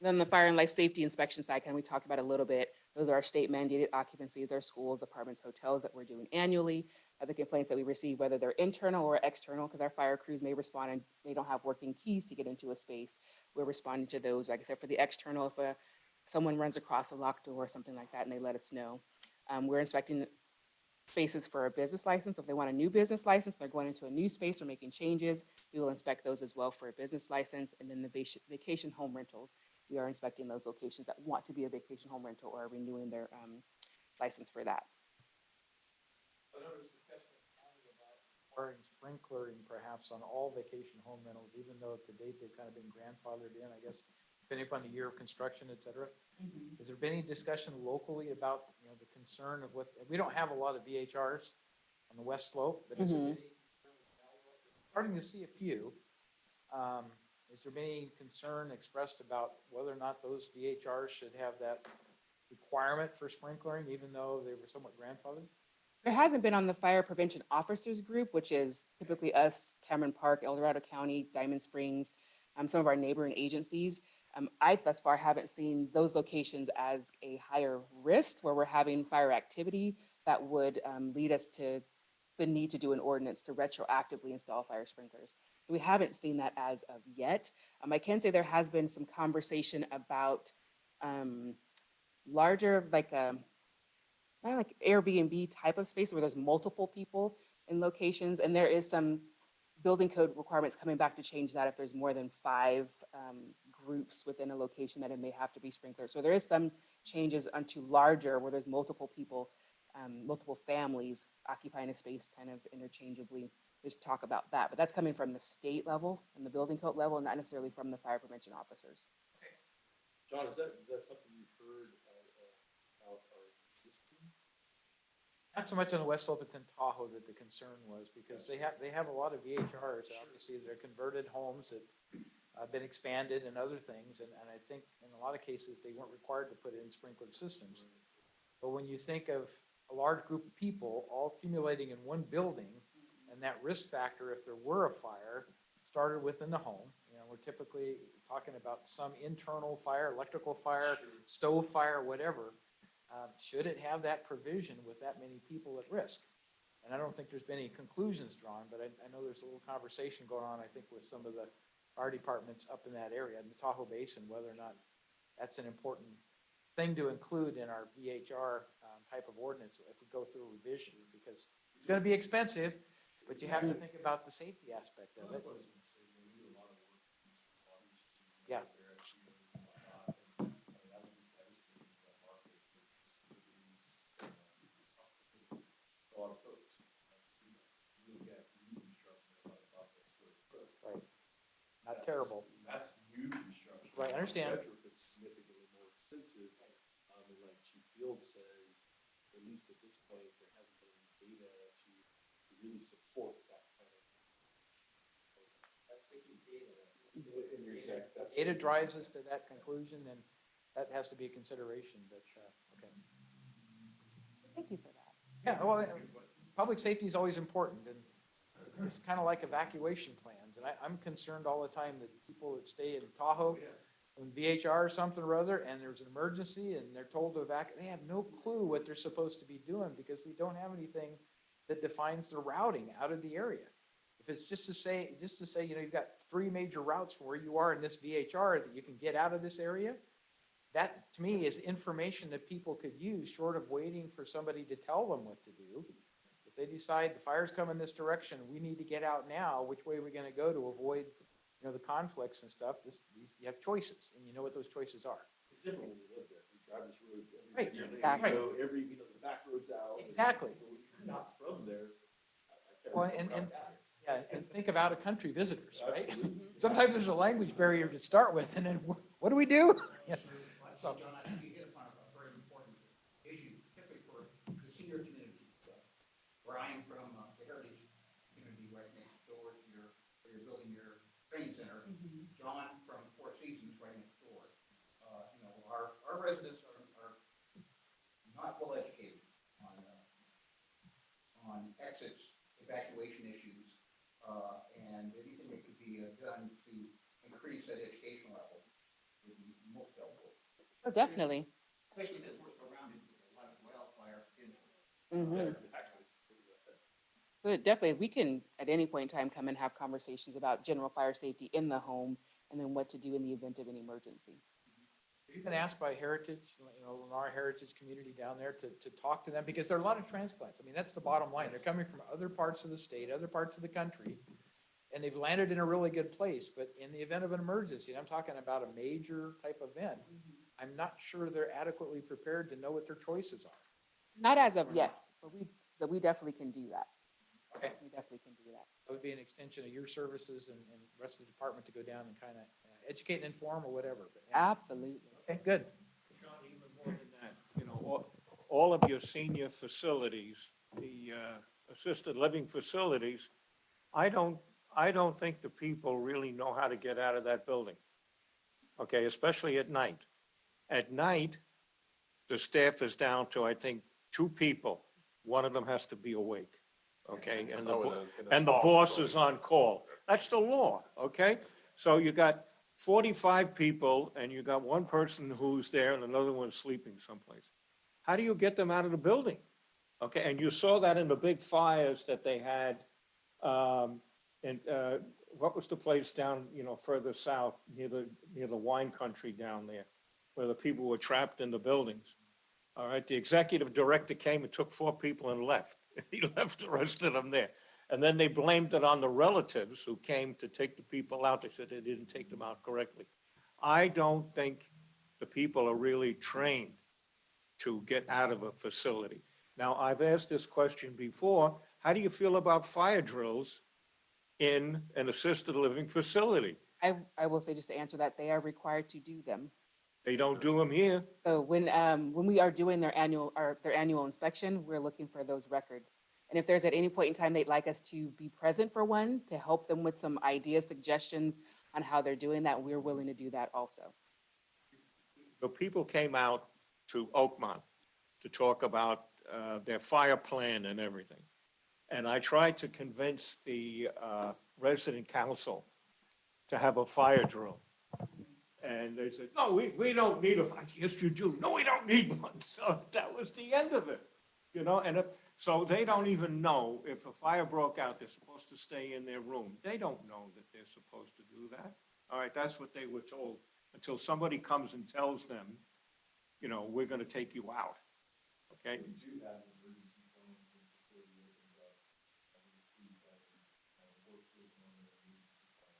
Then the fire and life safety inspection side, kind of we talked about a little bit. Those are our state mandated occupancies, our schools, apartments, hotels that we're doing annually. The complaints that we receive, whether they're internal or external, because our fire crews may respond and they don't have working keys to get into a space. We're responding to those. Like I said, for the external, if someone runs across a locked door or something like that and they let us know. We're inspecting spaces for a business license. If they want a new business license, they're going into a new space or making changes, we will inspect those as well for a business license. And then the vacation home rentals, we are inspecting those locations that want to be a vacation home rental or are renewing their license for that. I know there's discussion about requiring sprinklering perhaps on all vacation home rentals, even though to date they've kind of been grandfathered in, I guess, depending upon the year of construction, et cetera. Has there been any discussion locally about, the concern of we don't have a lot of VHRs on the west slope, but is there any, starting to see a few. Has there been any concern expressed about whether or not those VHRs should have that requirement for sprinklering, even though they were somewhat grandfathered? There hasn't been on the fire prevention officers group, which is typically us, Cameron Park, El Dorado County, Diamond Springs, some of our neighboring agencies. I thus far haven't seen those locations as a higher risk where we're having fire activity that would lead us to the need to do an ordinance to retroactively install fire sprinklers. So we haven't seen that as of yet. I can say there has been some conversation about larger, kind of like Airbnb type of space where there's multiple people in locations, and there is some building code requirements coming back to change that if there's more than 5 groups within a location that it may have to be sprinkled. So there is some changes onto larger where there's multiple people, multiple families occupying a space kind of interchangeably. There's talk about that, but that's coming from the state level and the building code level, not necessarily from the fire prevention officers. John, is that something you've heard about our existing? Not so much on the west slope, it's in Tahoe that the concern was, because they have a lot of VHRs, obviously, they're converted homes that have been expanded and other things, and I think in a lot of cases, they weren't required to put in sprinkler systems. But when you think of a large group of people all accumulating in one building, and that risk factor, if there were a fire, started within the home, we're typically talking about some internal fire, electrical fire, stove fire, whatever. Should it have that provision with that many people at risk? And I don't think there's been any conclusions drawn, but I know there's a little conversation going on, I think, with some of the fire departments up in that area, in the Tahoe Basin, whether or not that's an important thing to include in our VHR type of ordinance if we go through a revision, because it's gonna be expensive, but you have to think about the safety aspect of it. That's what I was gonna say, we do a lot of work with these bodies. Yeah. They're actually, and whatnot, and, I mean, that would be devastating to that market for facilities, a lot of folks. You look at new construction, they're about $1 a square foot. Right. Not That's- terrible. That's new construction. Right, I understand. Retrofit's significantly more expensive, and like Chief Field says, at least at this point, there hasn't been any data to really support that kind of. That's taking data. And you're exact, that's. Data drives us to that conclusion, then that has to be a consideration, but, okay. Thank you for that. Yeah, well, public safety is always important, and it's kind of like evacuation plans, and I'm concerned all the time that people that stay in Tahoe, in VHR or something or other, and there's an emergency, and they're told to evacuate, they have no clue what they're supposed to be doing, because we don't have anything that defines the routing out of the area. If it's just to say, you know, you've got 3 major routes from where you are in this VHR that you can get out of this area, that, to me, is information that people could use, short of waiting for somebody to tell them what to do. If they decide the fire's coming this direction, we need to get out now, which way are we gonna go to avoid, you know, the conflicts and stuff? You have choices, and you know what those choices are. It's different when you live there, you drive this road Right, every single day, exactly. you know, every, you know, the back road's out. and- Exactly. But when you're not from there, I can't Well, remember and- how that- Yeah, and think of out-of-country visitors, right? Absolutely. Sometimes there's a language barrier to start with, and then what do we do? Yeah. So, John, I think you hit upon a very important issue, particularly for the senior community. Where I am from, the Heritage community right next door to where you're building your training center. John from Four Seasons right next door. You know, our residents are not well educated on exits, evacuation issues, and anything that could be done to increase that education level would be most helpful. Oh, definitely. Especially since we're surrounded with a lot of wildfire incidents. Mhm. Exactly. But definitely, we can, at any point in time, come and have conversations about general fire safety in the home, and then what to do in the event of an emergency. you've been asked by Heritage, you know, Lennar Heritage community down there to talk to them, because there are a lot of transplants. I mean, that's the bottom line. They're coming from other parts of the state, other parts of the country, and they've landed in a really good place, but in the event of an emergency, and I'm talking about a major type event, I'm not sure they're adequately prepared to know what their choices are. Not as of yet, but we definitely can do that. Okay. We definitely can do that. That would be an extension of your services and the rest of the department to go down and kind of educate and inform or whatever. But, yeah. Absolutely. Okay, good. Sean, even more than that, you know, all of your senior facilities, the assisted living facilities, I don't think the people really know how to get out of that building. Okay, especially at night. At night, the staff is down to, I think, 2 people. One of them has to be awake, okay? And the, and the boss is on call. That's the law, okay? So you got 45 people, and you got one person who's there and another one's sleeping someplace. How do you get them out of the building? Okay, and you saw that in the big fires that they had, and what was the place down, you know, further south, near the wine country down there, where the people were trapped in the buildings? All right, the executive director came and took 4 people and left. He left the rest of them there. And then they blamed it on the relatives who came to take the people out. They said they didn't take them out correctly. I don't think the people are really trained to get out of a facility. Now, I've asked this question before. How do you feel about fire drills in an assisted living facility? I will say, just to answer that, they are required to do them. They don't do them here. So when we are doing their annual inspection, we're looking for those records. And if there's at any point in time they'd like us to be present for one, to help them with some ideas, suggestions on how they're doing that, we're willing to do that also. The people came out to Oakmont to talk about their fire plan and everything. And I tried to convince the resident council to have a fire drill. And they said, no, we don't need a, yes, you do. No, we don't need one. So that was the end of it, you know, and So they don't even know if a fire broke out, they're supposed to stay in their room. They don't know that they're supposed to do that. All right, that's what they were told, until somebody comes and tells them, you know, we're gonna take you out, okay? We do have an emergency plan when the facility opens up. And we feedback and work with them on their emergency plan.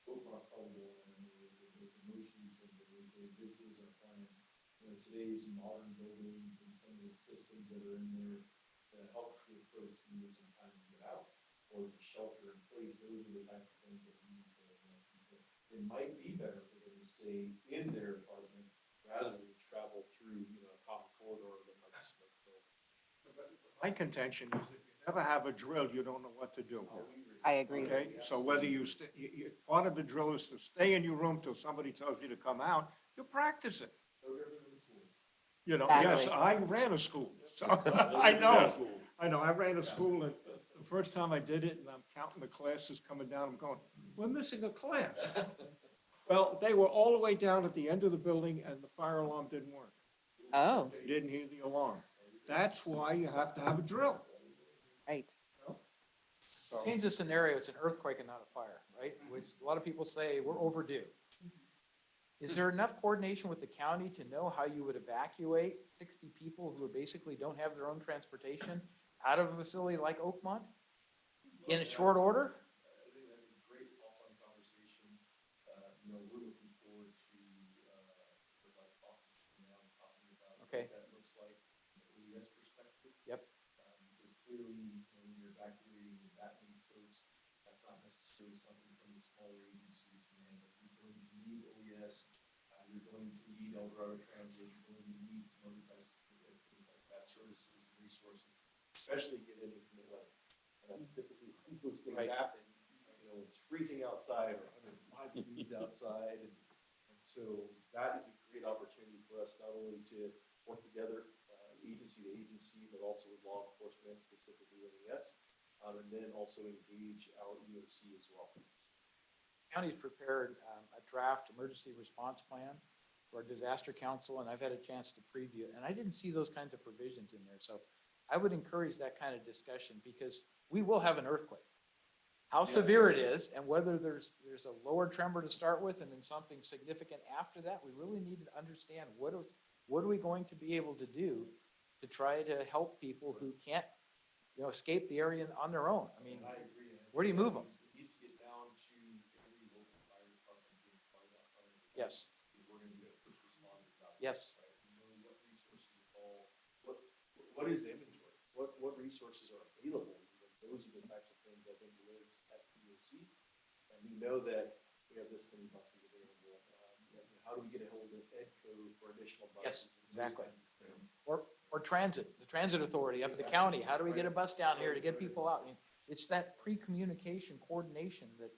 Both of us probably go in and with the motions and they say, this is our plan. You know, today's modern buildings and some of the systems that are in there that help give folks who need some time to get out or to shelter in place, those are the type of things that we need to let people. It might be better for them to stay in their apartment rather than travel through, you know, a common corridor that might smoke building. My contention is if you never have a drill, you don't know what to do. I agree. Okay, so whether part of the drill is to stay in your room till somebody tells you to come out, you practice it. No different than the schools. You know, yes, Exactly. I ran a school, so I know, I ran a school, and the first time I did it, and I'm counting the classes coming down, I'm going, we're missing a class. Well, they were all the way down at the end of the building, and the fire alarm didn't work. Oh, They didn't hear the alarm. That's why you have to have a drill. right. Change the scenario, it's an earthquake and not a fire, right? Which a lot of people say we're overdue. Is there enough coordination with the county to know how you would evacuate 60 people who basically don't have their own transportation out of a facility like Oakmont in a short order? I think that's a great offline conversation. You know, we're looking forward to, like, talking now, talking about Okay. what that looks like from the OES perspective. Yep. Because clearly, when you're evacuating that many folks, that's not necessarily something some of the smaller agencies can handle. You're going to need OES, you're going to need Dorado Transit, you're going to need some other types of things like that, services and resources, especially given inclement weather. And that's typically when those things Right. happen, you know, it's freezing outside or 105 degrees outside. And so that is a great opportunity for us not only to work together, agency to agency, but also with law enforcement, specifically OES, and then also engage our EOC as well. County's prepared a draft emergency response plan for a disaster council, and I've had a chance to preview it, and I didn't see those kinds of provisions in there. So I would encourage that kind of discussion because we will have an earthquake. How severe it is and whether there's a lower tremor to start with and then something significant after that, we really need to understand what are we going to be able to do to try to help people who can't, escape the area on their own. I mean, And I agree. And I where do you think move them? It needs to get down to every local fire department being part of that plan. Yes. Because we're gonna get first responders out. Yes. Right? We know what resources are all, what is the inventory? What resources are available? Even those are the types of things I think lives at POC. And we know that we have this many buses available. How do we get a hold of EDCO for additional buses? Yes, exactly. Those kinds of things. Or transit, the transit authority up at the county. How do we get a bus down here to get people out? I mean, it's that pre-communication coordination that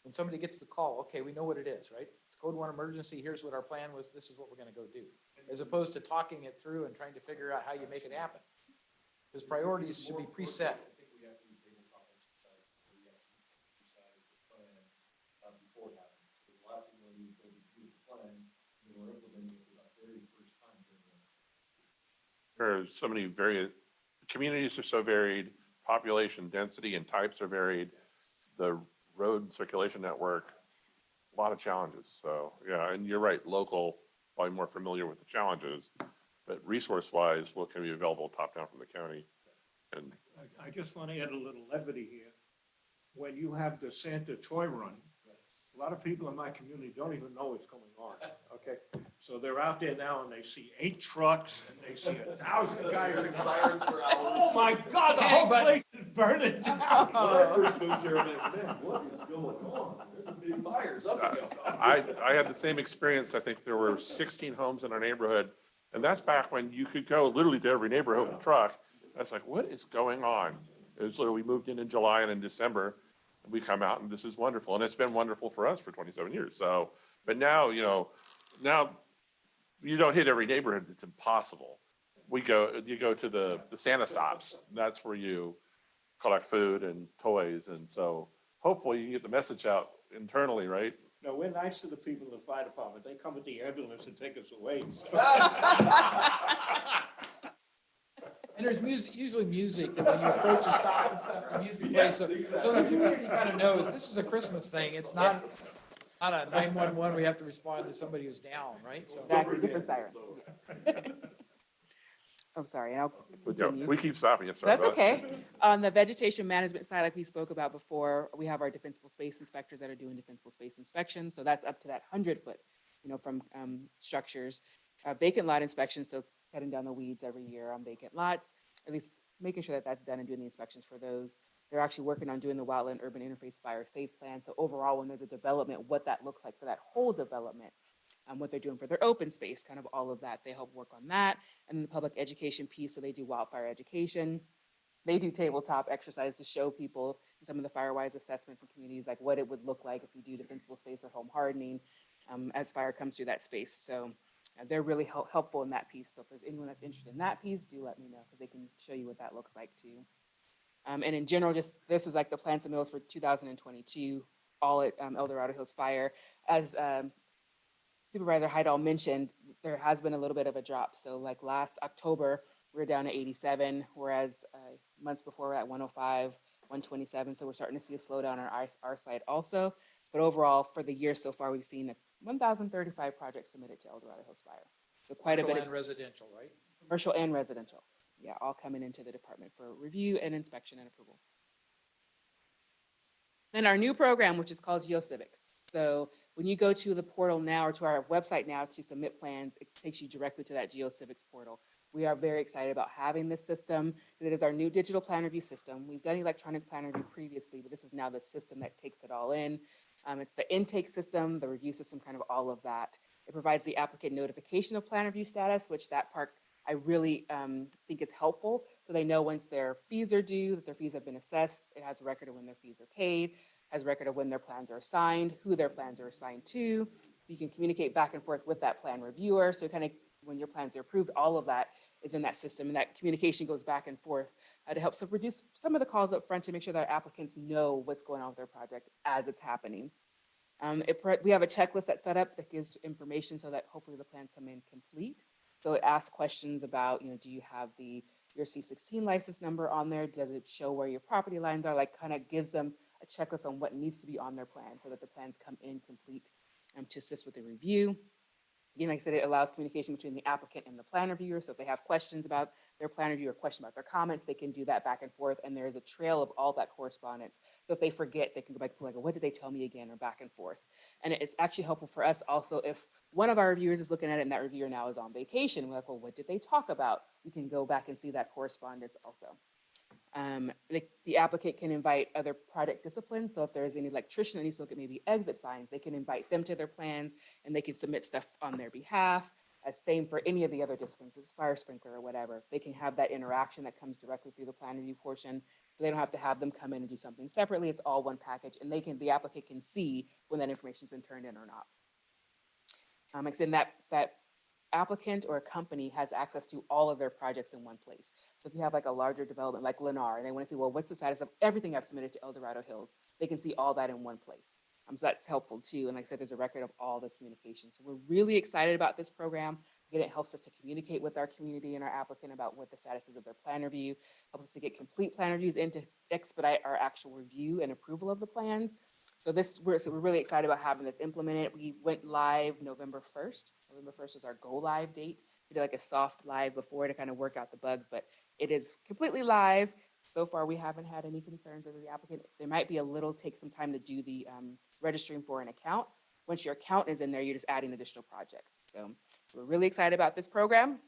when somebody gets the call, okay, we know what it is, right? It's code one emergency. Here's what our plan was. This is what we're going to go do. As opposed to talking it through and trying to figure out how you make it happen. Because priorities should be preset. I think we have to do tabletop exercises where we actually exercise the plan before it happens. So the last thing we want to do is build a beautiful plan, and we're implementing it for the very first time during the There are so many communities are so varied, population density and types are varied. The road circulation network, a lot of challenges. So, yeah, and you're right, local, probably more familiar with the challenges, but resource-wise, what can be available top-down from the county? And I just want to add a little levity here. When you have the Santa Toy Run, a lot of people in my community don't even know what's going on, okay? So they're out there now and they see 8 trucks and they see 1,000 guys. Sirens for hours. Oh my God, the Hey, whole but- place is burning down. When I first moved here, I'm like, man, what is going on? There's big fires up there. I had the same experience. I think there were 16 homes in our neighborhood. And that's back when you could go literally to every neighborhood with a truck. I was like, what is going on? It was literally, we moved in July and in December. And we come out and this is wonderful. And it's been wonderful for us for 27 years. So, but now, now you don't hit every neighborhood. It's impossible. You go to the Santa stops. That's where you collect food and toys. And so hopefully you can get the message out internally, right? No, we're nice to the people in the fire department. They come with the ambulance and take us away. And there's music, usually music, that when you approach a stop and stuff, the music plays. So the community kind of knows this is a Christmas thing. It's not a 911, we have to respond to somebody who's down, right? So Exactly, different sirens. I'm sorry, and I'll continue. We keep stopping you, sorry That's about it. okay. On the vegetation management side, like we spoke about before, we have our defensible space inspectors that are doing defensible space inspections. So that's up to that 100 foot, from structures. Vacant lot inspections, so cutting down the weeds every year on vacant lots, at least making sure that that's done and doing the inspections for those. They're actually working on doing the wildland urban interface fire safe plan. So overall, when there's a development, what that looks like for that whole development. What they're doing for their open space, kind of all of that. They help work on that. And then the public education piece, so they do wildfire education. They do tabletop exercise to show people some of the firewise assessments in communities, like what it would look like if you do defensible space or home hardening as fire comes through that space. So they're really helpful in that piece. So if there's anyone that's interested in that piece, do let me know because they can show you what that looks like too. And in general, just this is like the plans and mills for 2022, all at El Dorado Hills Fire. As Supervisor Heidel mentioned, there has been a little bit of a drop. So like last October, we were down to 87, whereas months before we're at 105, 127. So we're starting to see a slowdown on our side also. But overall, for the year so far, we've seen 1,035 projects submitted to El Dorado Hills Fire. So quite a bit commercial of and residential, right? commercial and residential. Yeah, all coming into the department for review and inspection and approval. Then our new program, which is called GeoCivics. So when you go to the portal now or to our website now to submit plans, it takes you directly to that GeoCivics portal. We are very excited about having this system. It is our new digital plan review system. We've done electronic plan review previously, but this is now the system that takes it all in. It's the intake system, the review system, kind of all of that. It provides the applicant notification of plan review status, which that part I really think is helpful. So they know once their fees are due, that their fees have been assessed. It has a record of when their fees are paid, has a record of when their plans are assigned, who their plans are assigned to. You can communicate back and forth with that plan reviewer. So kind of when your plans are approved, all of that is in that system. And that communication goes back and forth to help reduce some of the calls up front to make sure that our applicants know what's going on with their project as it's happening. We have a checklist that's set up that gives information so that hopefully the plans come in complete. So it asks questions about, do you have your C16 license number on there? Does it show where your property lines are? Like kind of gives them a checklist on what needs to be on their plan so that the plans come in complete to assist with the review. Again, like I said, it allows communication between the applicant and the plan reviewer. So if they have questions about their plan review or question about their comments, they can do that back and forth. And there is a trail of all that correspondence. So if they forget, they can go back and be like, what did they tell me again, or back and forth. And it's actually helpful for us also if one of our reviewers is looking at it and that reviewer now is on vacation. We're like, well, what did they talk about? We can go back and see that correspondence also. The applicant can invite other project disciplines. So if there's an electrician that needs to look at maybe exit signs, they can invite them to their plans and they can submit stuff on their behalf. Same for any of the other disciplines, it's fire sprinkler or whatever. They can have that interaction that comes directly through the plan review portion. So they don't have to have them come in and do something separately. It's all one package, and the applicant can see when that information's been turned in or not. Extend that applicant or a company has access to all of their projects in one place. So if you have like a larger development like Lennar and they want to see, well, what's the status of everything I've submitted to El Dorado Hills? They can see all that in one place. So that's helpful too. And like I said, there's a record of all the communication. So we're really excited about this program. Again, it helps us to communicate with our community and our applicant about what the status is of their plan review, helps us to get complete plan reviews and to expedite our actual review and approval of the plans. So we're really excited about having this implemented. We went live November 1st. November 1st is our go live date. We did like a soft live before to kind of work out the bugs, but it is completely live. So far, we haven't had any concerns of the applicant. There might be take some time to do the registering for an account. Once your account is in there, you're just adding additional projects. So we're really excited about this program.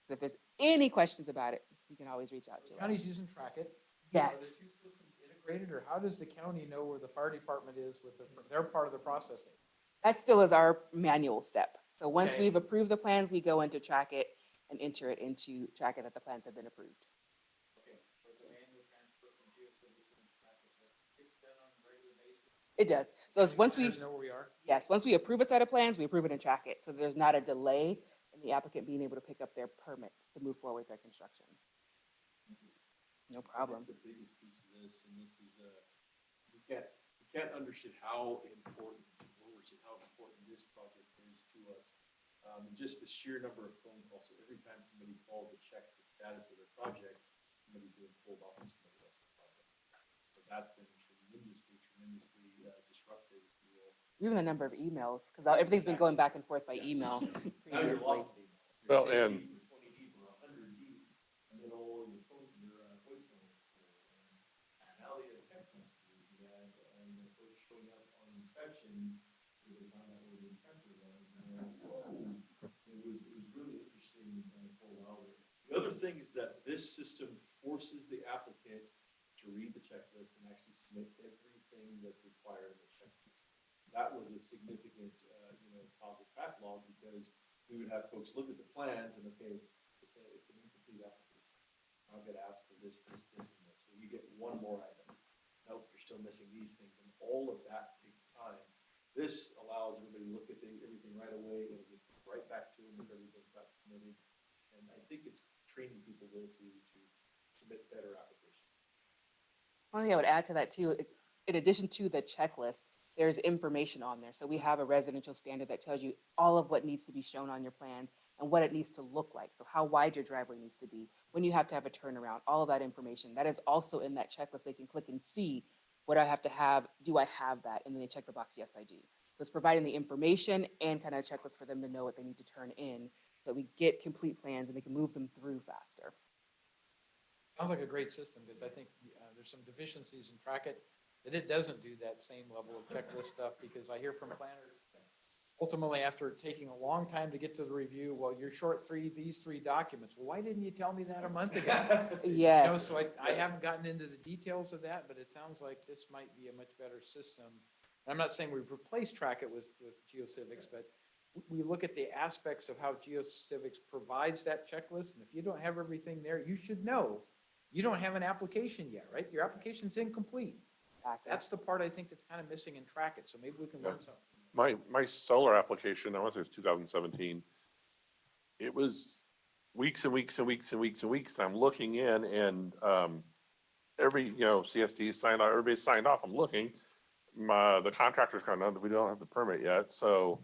So if there's any questions about it, you can always reach out to us. County's using Trackit. Yes. Are the two systems integrated, or how does the county know where the fire department is with their part of the processing? That still is our manual step. So once Okay. we've approved the plans, we go into Trackit and enter it into Trackit that the plans have been approved. It does. So it's once we, Planners know where we are. yes, once we approve a set of plans, we approve it in Trackit. So there's not a delay in the applicant being able to pick up their permit to move forward with their construction. No problem. The biggest piece of this, and this is, we can't understate how important, how important this project is to us. And just the sheer number of phone calls. So every time somebody calls a check to status of their project, somebody's being pulled off of somebody else's project. So that's been tremendously disruptive, if you will. Even a number of emails, because everything's been going back and forth by email Now you're previously. lost in emails. You're Well, 10 and- deep or 20 deep or 100 deep, and then all your phone, your voicemail is full. And now they have text messages, you had, folks showing up on inspections, because they found out where the inspector was, and they're like, whoa. It was really interesting for a while there. The other thing is that this system forces the applicant to read the checklist and actually submit everything that's required in the checklist. That was a significant, positive backlog, because we would have folks look at the plans and, okay, it's an incomplete application. I'm gonna ask for this, and this. So you get one more item. Nope, you're still missing these things, and all of that takes time. This allows everybody to look at everything right away, and get right back to them with everything got submitted. And I think it's training people though to submit better applications. One thing I would add to that too, in addition to the checklist, there's information on there. So we have a residential standard that tells you all of what needs to be shown on your plans and what it needs to look like. So how wide your driveway needs to be, when you have to have a turnaround, all of that information. That is also in that checklist. They can click and see what I have to have. Do I have that? And then they check the box, yes, I do. So it's providing the information and kind of a checklist for them to know what they need to turn in, so that we get complete plans and they can move them through faster. Sounds like a great system, because I think there's some deficiencies in Trackit, that it doesn't do that same level of checklist stuff, because I hear from planners, ultimately, after taking a long time to get to the review, well, you're short these three documents. Well, why didn't you tell me that a month ago? Yes. So I haven't gotten into the details of that, but it sounds like this might be a much better system. I'm not saying we've replaced Trackit with GeoCivics, but we look at the aspects of how GeoCivics provides that checklist, and if you don't have everything there, you should know you don't have an application yet, right? Your application's incomplete. Exactly. That's the part I think that's kind of missing in Trackit, so maybe we can learn something. My solar application, I want to say it was 2017. It was weeks and weeks and weeks and weeks and weeks. I'm looking in and, every, CSD signed off, everybody signed off. I'm looking. The contractor's kind of, we don't have the permit yet. So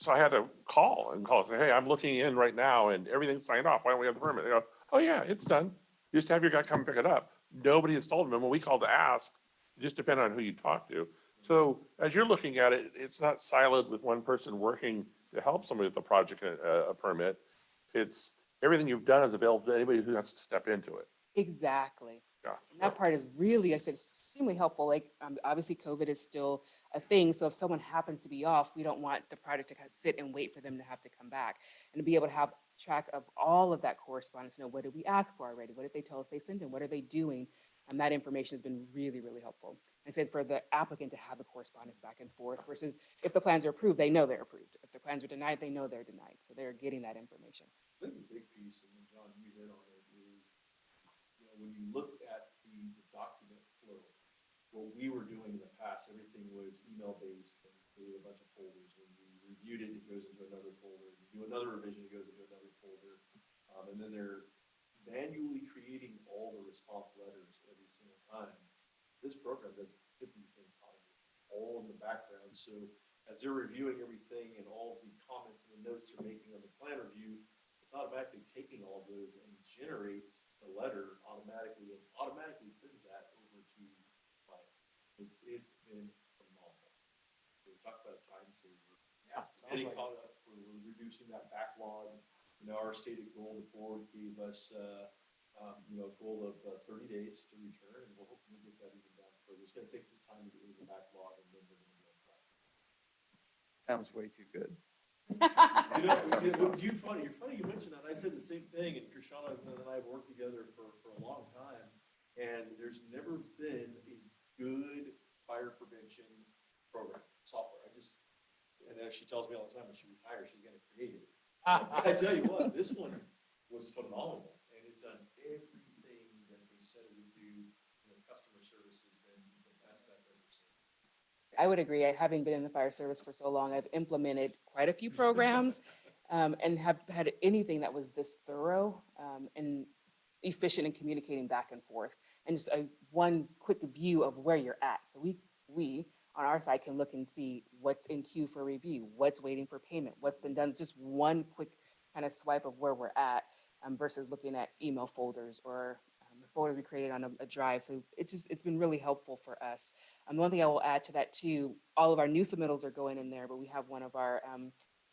I had to call and say, hey, I'm looking in right now and everything's signed off. Why don't we have the permit? They go, oh yeah, it's done. You just have your guy come pick it up. Nobody has told them. And when we called to ask, it just depended on who you talk to. So as you're looking at it, it's not siloed with one person working to help somebody with a project, a permit. It's everything you've done is available to anybody who wants to step into it. Exactly. Yeah. And that part is really, I said, extremely helpful. Like, obviously COVID is still a thing. So if someone happens to be off, we don't want the project to kind of sit and wait for them to have to come back, and to be able to have track of all of that correspondence. What did we ask for already? What did they tell us they sent in? What are they doing? And that information has been really, really helpful. I said for the applicant to have the correspondence back and forth versus if the plans are approved, they know they're approved. If the plans are denied, they know they're denied. So they're getting that information. I think the big piece, and then John, you hit on it, is, when you look at the document flow, what we were doing in the past, everything was email-based and created a bunch of folders. When you reviewed it, it goes into another folder. You do another revision, it goes into another folder. And then they're manually creating all the response letters every single time. This program does everything automated, all in the background. So as they're reviewing everything and all the comments and the notes they're making on the plan review, it's automatically taking all of those and generates the letter automatically and automatically sends that over to the client. It's been phenomenal. We talked about a time saver. Yeah, sounds Getting like it. caught up, we're reducing that backlog. Our stated goal, the board gave us, a goal of 30 days to return, and we're hoping to get that even down further. It's gonna take some time to get rid of the backlog, and then we're gonna be on track. Sounds way too good. You're funny you mentioned that. I said the same thing, and Krishana and I have worked together for a long time, and there's never been a good fire prevention program, software. And then she tells me all the time when she retires, she's gonna create it. I tell you what, this one was phenomenal, and it's done everything that they said it would do. Customer service has been the best I've ever seen. I would agree. Having been in the fire service for so long, I've implemented quite a few programs and have had anything that was this thorough and efficient in communicating back and forth. And just one quick view of where you're at. So we on our side can look and see what's in queue for review, what's waiting for payment, what's been done. Just one quick kind of swipe of where we're at. versus looking at email folders or folders we created on a drive. So it's been really helpful for us. One thing I will add to that too, all of our new submittals are going in there, but we have one of our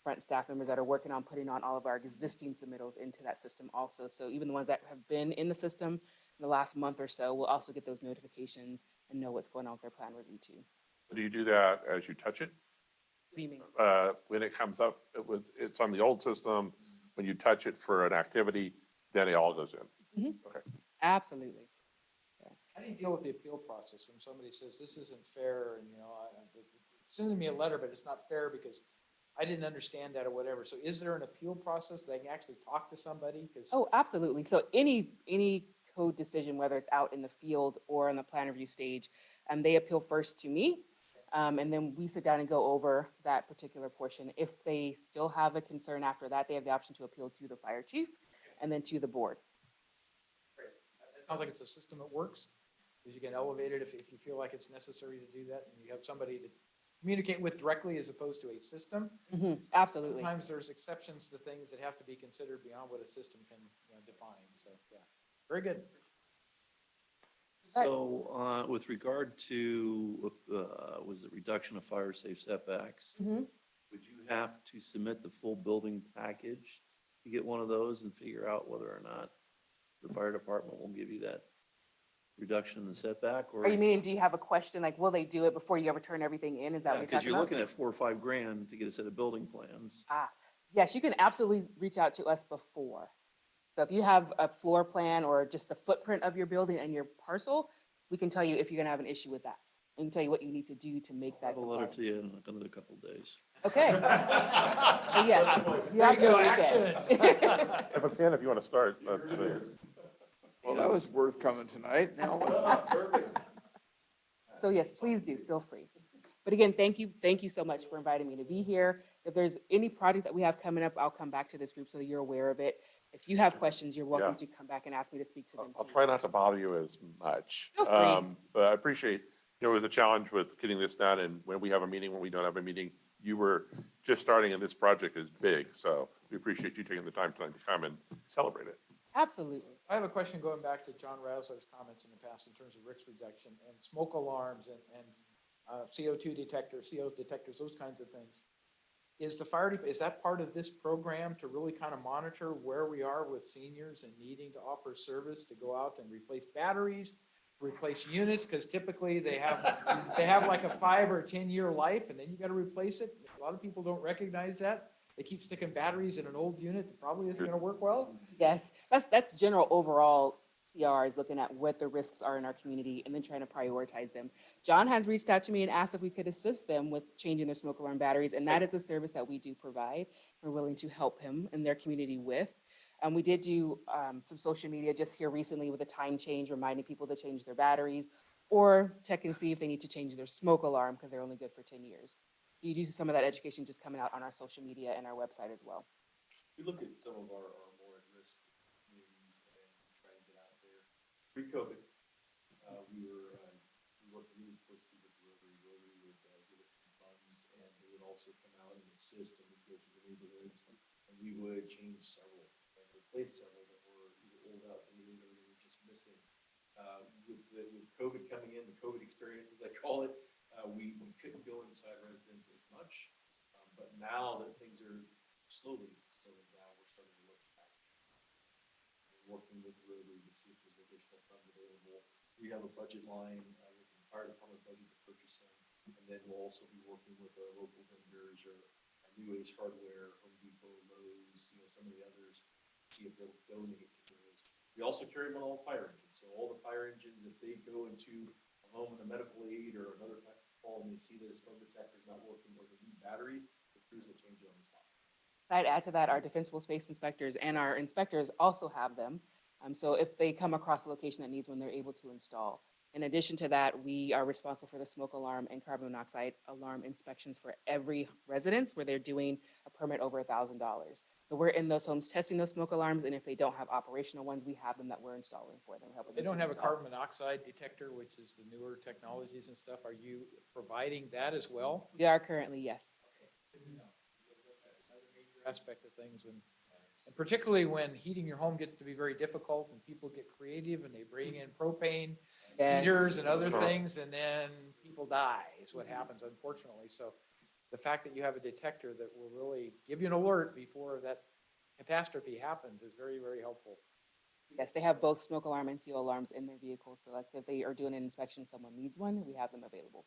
front staff members that are working on putting on all of our existing submittals into that system also. So even the ones that have been in the system in the last month or so will also get those notifications and know what's going on with their plan review too. Do you do that as you touch it? What do you mean? When it comes up, it's on the old system, when you touch it for an activity, then it all goes in. Okay. Absolutely. How do you deal with the appeal process when somebody says, this isn't fair, and, sending me a letter, but it's not fair because I didn't understand that or whatever. So is there an appeal process that I can actually talk to somebody? Because Oh, absolutely. So any code decision, whether it's out in the field or on the plan review stage, they appeal first to me. And then we sit down and go over that particular portion. If they still have a concern after that, they have the option to appeal to the fire chief and then to the board. it sounds like it's a system that works, because you can elevate it if you feel like it's necessary to do that, and you have somebody to communicate with directly as opposed to a system. Absolutely. Sometimes there's exceptions to things that have to be considered beyond what a system can define. So, yeah, very good. So, with regard to, was it reduction of fire safe setbacks? Would you have to submit the full building package to get one of those and figure out whether or not the fire department will give you that reduction in the setback? Or Are you meaning, do you have a question, like, will they do it before you ever turn everything in? Is that what you're because talking you're about? looking at $4 or $5 grand to get a set of building plans. Yes, you can absolutely reach out to us before. So if you have a floor plan or just the footprint of your building and your parcel, we can tell you if you're gonna have an issue with that. We can tell you what you need to do to make I'll that have a letter compliant. to you in another couple of days. Okay. So yes, you There you go, absolutely can. If you want to start, Well, that was worth coming tonight. Now, what's- So yes, please do, feel free. But again, thank you so much for inviting me to be here. If there's any project that we have coming up, I'll come back to this group so that you're aware of it. If you have questions, you're welcome to come back and ask me to speak to them I'll too. try not to bother you as much. Feel free. But I appreciate, it was a challenge with getting this done, and when we have a meeting, when we don't have a meeting, you were just starting, and this project is big, so we appreciate you taking the time tonight to come and celebrate it. Absolutely. I have a question going back to John Razzler's comments in the past in terms of risk reduction and smoke alarms and CO2 detectors, CO detectors, those kinds of things. Is that part of this program to really kind of monitor where we are with seniors and needing to offer service to go out and replace batteries, replace units? Because typically they have like a 5 or 10 year life, and then you got to replace it. A lot of people don't recognize that. They keep sticking batteries in an old unit that probably isn't going to work well. Yes, that's general overall CR is looking at what the risks are in our community and then trying to prioritize them. John has reached out to me and asked if we could assist them with changing their smoke alarm batteries, and that is a service that we do provide. We're willing to help him and their community with. We did do some social media just here recently with a time change, reminding people to change their batteries or check and see if they need to change their smoke alarm because they're only good for 10 years. You do see some of that education just coming out on our social media and our website as well. We look at some of our more at-risk communities and try and get out there. Pre-COVID, we worked really closely with Rotary. Rotary would give us some funds, and they would also come out and assist, and we'd go to the neighborhoods, and we would change several and replace several that were either old, outdated, or they were just missing. With COVID coming in, the COVID experience, as I call it, we couldn't go inside residents as much. But now that things are slowly slowing down, we're starting to look back. We're working with Rotary to see if there's additional funds available. We have a budget line with the fire department budget to purchase them. And then we'll also be working with our local vendors or New Age Hardware, Home Depot, Lowe's, some of the others, see if they'll donate to those. We also carry them on all fire engines. So all the fire engines, if they go into a home in a medical aid or another type of call and they see that a smoke detector is not working or they need batteries, the crews will change it on the spot. I'd add to that, our defensible space inspectors and our inspectors also have them. So if they come across a location that needs one, they're able to install. In addition to that, we are responsible for the smoke alarm and carbon monoxide alarm inspections for every residence where they're doing a permit over $1,000. So we're in those homes testing those smoke alarms, and if they don't have operational ones, we have them that we're installing for them. They don't have a carbon monoxide detector, which is the newer technologies and stuff. Are you providing that as well? We are currently, yes. Another major aspect of things when And particularly when heating your home gets to be very difficult and people get creative and they bring in propane heaters and other things, and then people die is what happens, unfortunately. So the fact that you have a detector that will really give you an alert before that catastrophe happens is very, very helpful. Yes, they have both smoke alarm and CO alarms in their vehicles. So like, say if they are doing an inspection, someone needs one, we have them available.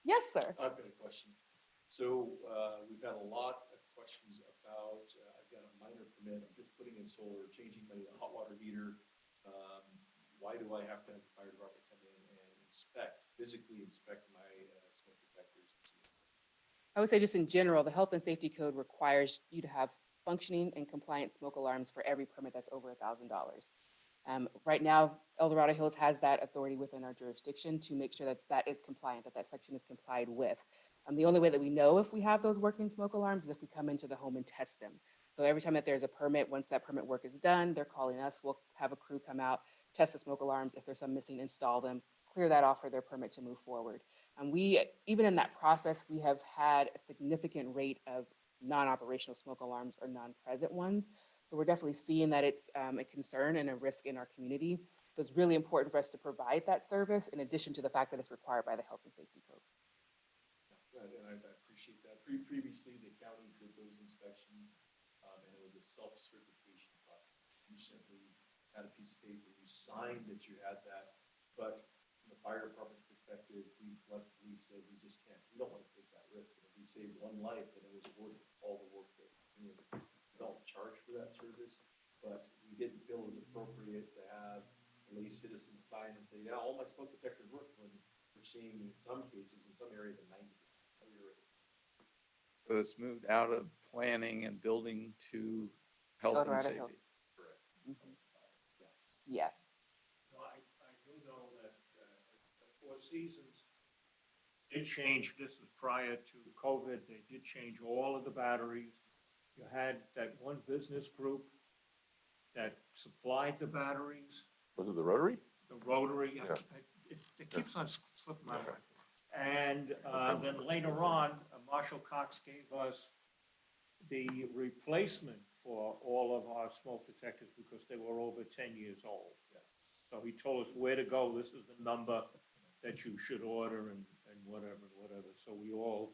Yes, sir. I've got a question. So, we've had a lot of questions about, I've got a minor permit, I'm just putting in solar, changing my hot water heater. Why do I have to have the fire department come in and physically inspect my, smoke detectors? I would say just in general, the health and safety code requires you to have functioning and compliant smoke alarms for every permit that's over $1,000. Right now, El Dorado Hills has that authority within our jurisdiction to make sure that that is compliant, that that section is complied with. The only way that we know if we have those working smoke alarms is if we come into the home and test them. So every time that there's a permit, once that permit work is done, they're calling us, we'll have a crew come out, test the smoke alarms. If there's some missing, install them, clear that off for their permit to move forward. And even in that process, we have had a significant rate of non-operational smoke alarms or non-present ones. So we're definitely seeing that it's a concern and a risk in our community. So it's really important for us to provide that service in addition to the fact that it's required by the health and safety code. And I appreciate that. Previously, the county did those inspections, and it was a self-certification process. You simply had a piece of paper, you signed that you had that, but from the fire department's perspective, we collectively said we just can't, we don't want to take that risk. And if we saved one life, then it was worth all the work that we did. We don't charge for that service, but we didn't feel it was appropriate to have a lay citizen sign and say, yeah, all my smoke detectors work, when we're seeing in some cases, in some areas, a 90% failure rate. So it's moved out of planning and building to health and Dorado safety. Hills. Correct. Mhm. Yes. Yes. No, I do know that the Four Seasons did change, this is prior to COVID, they did change all of the batteries. You had that one business group that supplied the batteries, Was it the Rotary? the Rotary, Yeah. it keeps on slipping my mind. And then later on, Marshall Cox gave us the replacement for all of our smoke detectors because they were over 10 years old. Yes. So he told us where to go, this is the number that you should order and whatever. So we all,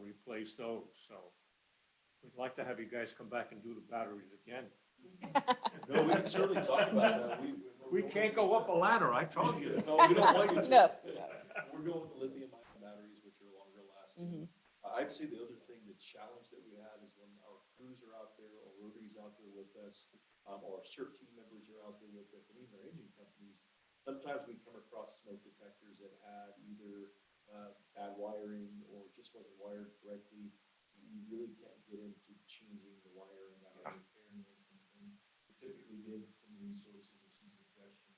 replaced those, so we'd like to have you guys come back and do the batteries again. No, we can certainly talk about that. We can't go up a ladder, I told you. No, we don't want you to. No. We're going with the lithium-ion batteries, which are longer lasting. I'd say the other thing, the challenge that we have is when our crews are out there, or Rotary's out there with us, or our CERT team members are out there with us, and even our engine companies, sometimes we come across smoke detectors that had either bad wiring or just wasn't wired correctly. You really can't get into changing the wiring out or repairing those things. We typically give some resources or some suggestions.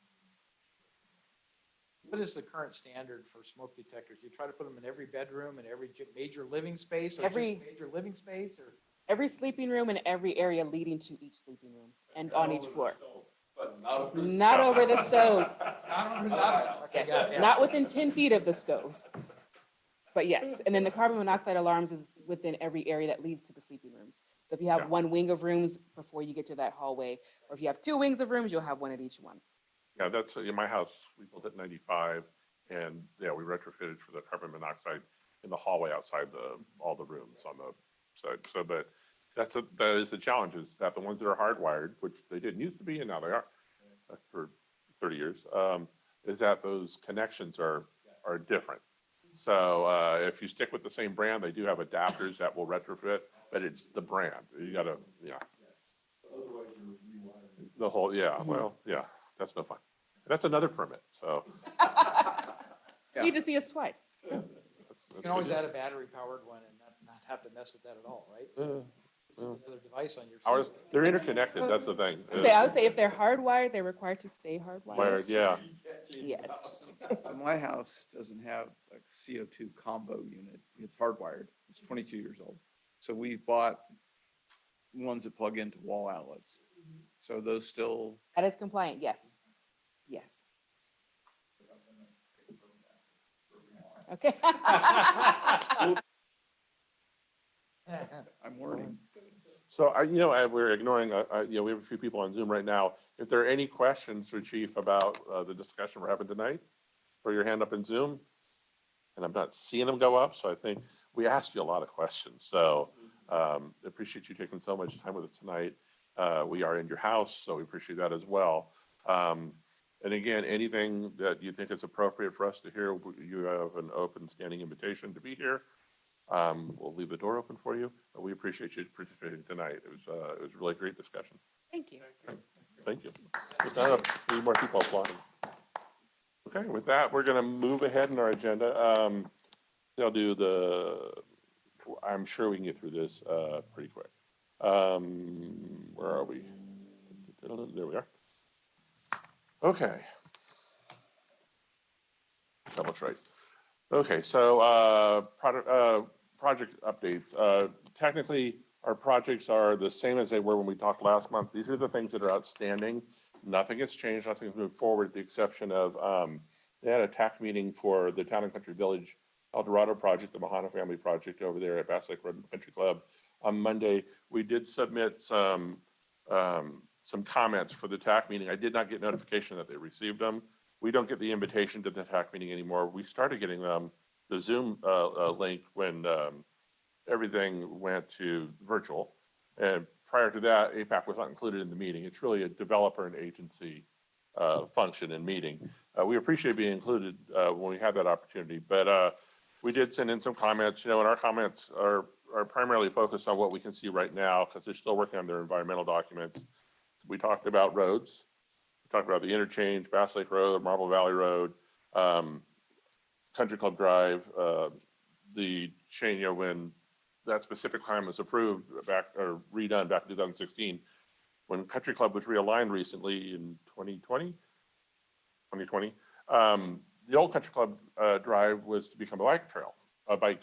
What is the current standard for smoke detectors? You try to put them in every bedroom and every major living space, or just major living space, or? Every sleeping room and every area leading to each sleeping room and on each floor. But not over the Not over the stove. Okay, Yes, yeah. not within 10 feet of the stove. But yes, and then the carbon monoxide alarms is within every area that leads to the sleeping rooms. So if you have one wing of rooms before you get to that hallway, or if you have two wings of rooms, you'll have one at each one. Yeah, that's, in my house, we built it in 95, and, yeah, we retrofitted for the carbon monoxide in the hallway outside all the rooms on the side. So, but that is the challenge, is that the ones that are hardwired, which they didn't used to be, and now they are, for 30 years, is that those connections are different. So if you stick with the same brand, they do have adapters that will retrofit, but it's the brand. You gotta, yeah. Otherwise, you're rewiring. The whole, yeah, well, yeah, that's no fun. That's another permit, so. You need to see us twice. You can always add a battery-powered one and not have to mess with that at all, right? So this is another device on your. They're interconnected, that's the thing. I would say if they're hardwired, they're required to stay hardwired. Wired, yeah. Yes. So my house doesn't have a CO2 combo unit. It's hardwired. It's 22 years old. So we've bought ones that plug into wall outlets. So those still, That is compliant, yes. Yes. Okay. I'm learning. So we're ignoring, we have a few people on Zoom right now. If there are any questions for Chief about the discussion we're having tonight, throw your hand up in Zoom. And I'm not seeing them go up, so I think we asked you a lot of questions. So appreciate you taking so much time with us tonight. We are in your house, so we appreciate that as well. And again, anything that you think is appropriate for us to hear, you have an open standing invitation to be here. We'll leave the door open for you. We appreciate you participating tonight. It was a really great discussion. Thank you. Thank you. Need more people applauding. Okay, with that, we're going to move ahead in our agenda. I'll do I'm sure we can get through this pretty quick. Where are we? There we are. Okay. That looks right. Okay, so project updates. Technically, our projects are the same as they were when we talked last month. These are the things that are outstanding. Nothing has changed, nothing has moved forward, with the exception of they had a TAC meeting for the Town and Country Village El Dorado project, the Mahana family project over there at Bass Lake Road Country Club. On Monday, we did submit some comments for the TAC meeting. I did not get notification that they received them. We don't get the invitation to the TAC meeting anymore. We started getting them, the Zoom link when everything went to virtual. And prior to that, APAC was not included in the meeting. It's really a developer and agency function and meeting. We appreciate being included when we had that opportunity, but we did send in some comments, and our comments are primarily focused on what we can see right now because they're still working on their environmental documents. We talked about roads. We talked about the interchange, Bass Lake Road, Marble Valley Road, Country Club Drive, the change, when that specific plan was approved back or redone back in 2016, when Country Club was realigned recently in 2020, the old Country Club Drive was to become a bike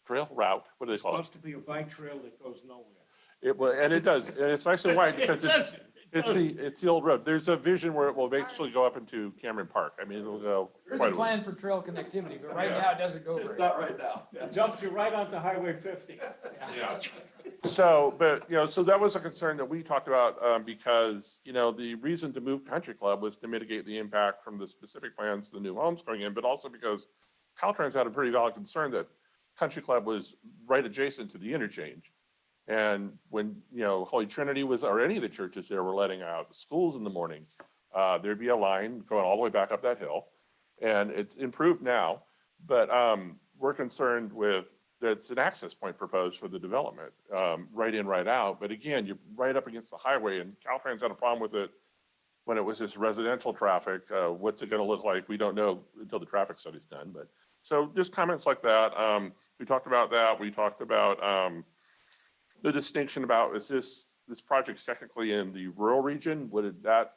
trail route. What do they It's call it? supposed to be a bike trail that goes nowhere. It will, and it does, and it's nice and wide because it's the old road. There's a vision where it will eventually go up into Cameron Park. I mean, it'll go. There's quite a a way. plan for trail connectivity, but right now it doesn't go very. Not right now. It jumps you right onto Highway 50. Yeah. So, but, so that was a concern that we talked about because, the reason to move Country Club was to mitigate the impact from the specific plans, the new homes going in, but also because Caltrans had a pretty valid concern that Country Club was right adjacent to the interchange. And when, Holy Trinity was, or any of the churches there were letting out the schools in the morning, there'd be a line going all the way back up that hill. And it's improved now, but we're concerned with, that's an access point proposed for the development, right in, right out. But again, you're right up against the highway, and Caltrans had a problem with it when it was this residential traffic. What's it gonna look like? We don't know until the traffic study's done, but. So just comments like that. We talked about that. We talked about the distinction about, is this project's technically in the rural region? Would that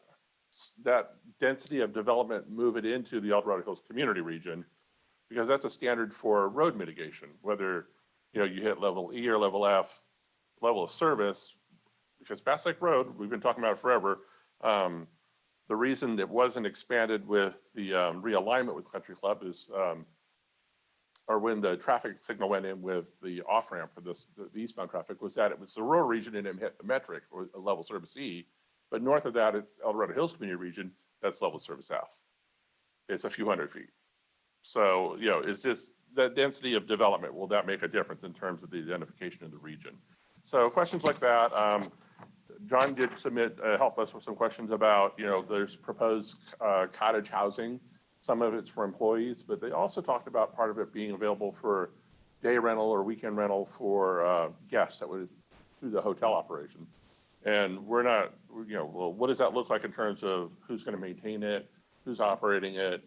density of development move it into the El Dorado Hills community region? Because that's a standard for road mitigation, whether, you hit level E or level F, level of service, because Bass Lake Road, we've been talking about it forever. The reason it wasn't expanded with the realignment with Country Club is, or when the traffic signal went in with the off-ramp for the eastbound traffic, was that it was the rural region and it hit the metric or level service E, but north of that, it's El Dorado Hills community region, that's level service F. It's a few hundred feet. So, is this, that density of development, will that make a difference in terms of the identification of the region? So questions like that. John did submit, help us with some questions about, there's proposed cottage housing. Some of it's for employees, but they also talked about part of it being available for day rental or weekend rental for guests that would, through the hotel operation. And we're not, well, what does that look like in terms of who's going to maintain it, who's operating it?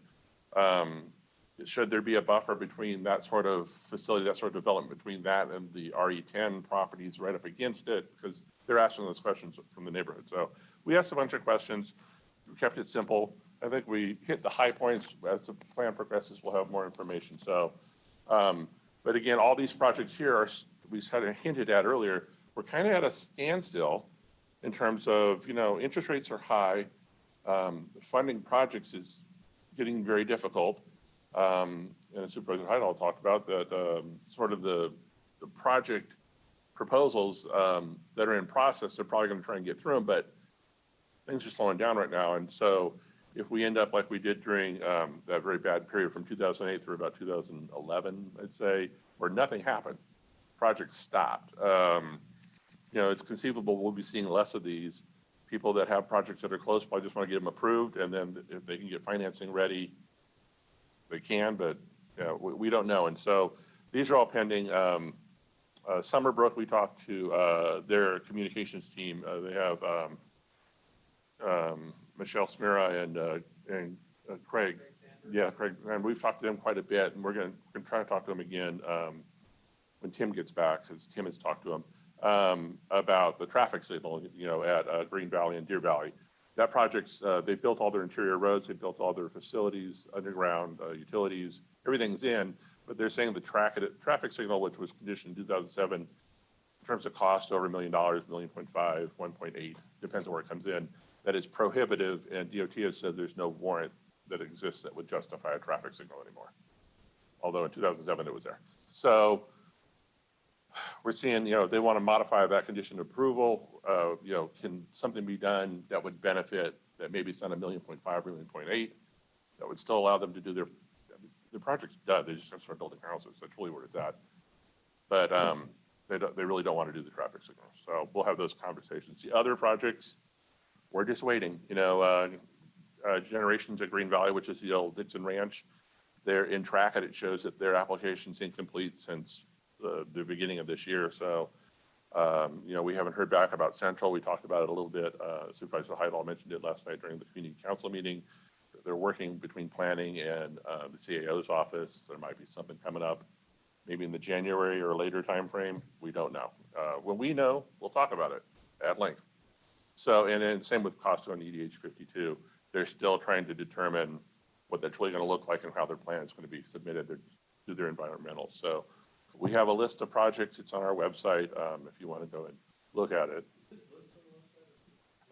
Should there be a buffer between that sort of facility, that sort of development between that and the RE10 properties right up against it? Because they're asking those questions from the neighborhood. So we asked a bunch of questions. We kept it simple. I think we hit the high points. As the plan progresses, we'll have more information. So, but again, all these projects here are, we kind of hinted at earlier, we're kind of at a standstill in terms of, interest rates are high. Funding projects is getting very difficult. And Supervisor Heidel talked about that, sort of the project proposals that are in process. They're probably going to try and get through them, but things are slowing down right now. And so if we end up like we did during that very bad period from 2008 through about 2011, I'd say, where nothing happened, projects stopped. It's conceivable we'll be seeing less of these. People that have projects that are close probably just want to get them approved, and then if they can get financing ready, they can, but we don't know. And so these are all pending. Summerbrook, we talked to their communications team. They have Michelle Smira and Craig. Yeah, Craig, and we've talked to them quite a bit, and we're going to try to talk to them again when Tim gets back, because Tim has talked to him about the traffic signal, at Green Valley and Deer Valley. That project's, they built all their interior roads, they built all their facilities, underground utilities, everything's in, but they're saying the traffic signal, which was conditioned in 2007, in terms of cost, over $1 million, $1.5 million, 1.8, depends on where it comes in, that is prohibitive, and DOT has said there's no warrant that exists that would justify a traffic signal anymore. Although in 2007 it was there. So we're seeing, they want to modify that condition of approval. Can something be done that would benefit, that maybe it's not $1.5 million or $1.8 million, that would still allow them to do their project's done. They just have to start building houses. That's really where it's at. But they really don't want to do the traffic signal. So we'll have those conversations. The other projects, we're just waiting. Generations at Green Valley, which is the old Dixon Ranch, they're in track, and it shows that their application's incomplete since the beginning of this year. So, we haven't heard back about Central. We talked about it a little bit. Supervisor Heidel mentioned it last night during the community council meeting. They're working between planning and the CAO's office. There might be something coming up, maybe in the January or later timeframe. We don't know. When we know, we'll talk about it at length. So, and then same with Costa and EDH 52. They're still trying to determine what that's really going to look like and how their plan is going to be submitted to their environmental. So we have a list of projects. It's on our website if you want to go and look at it.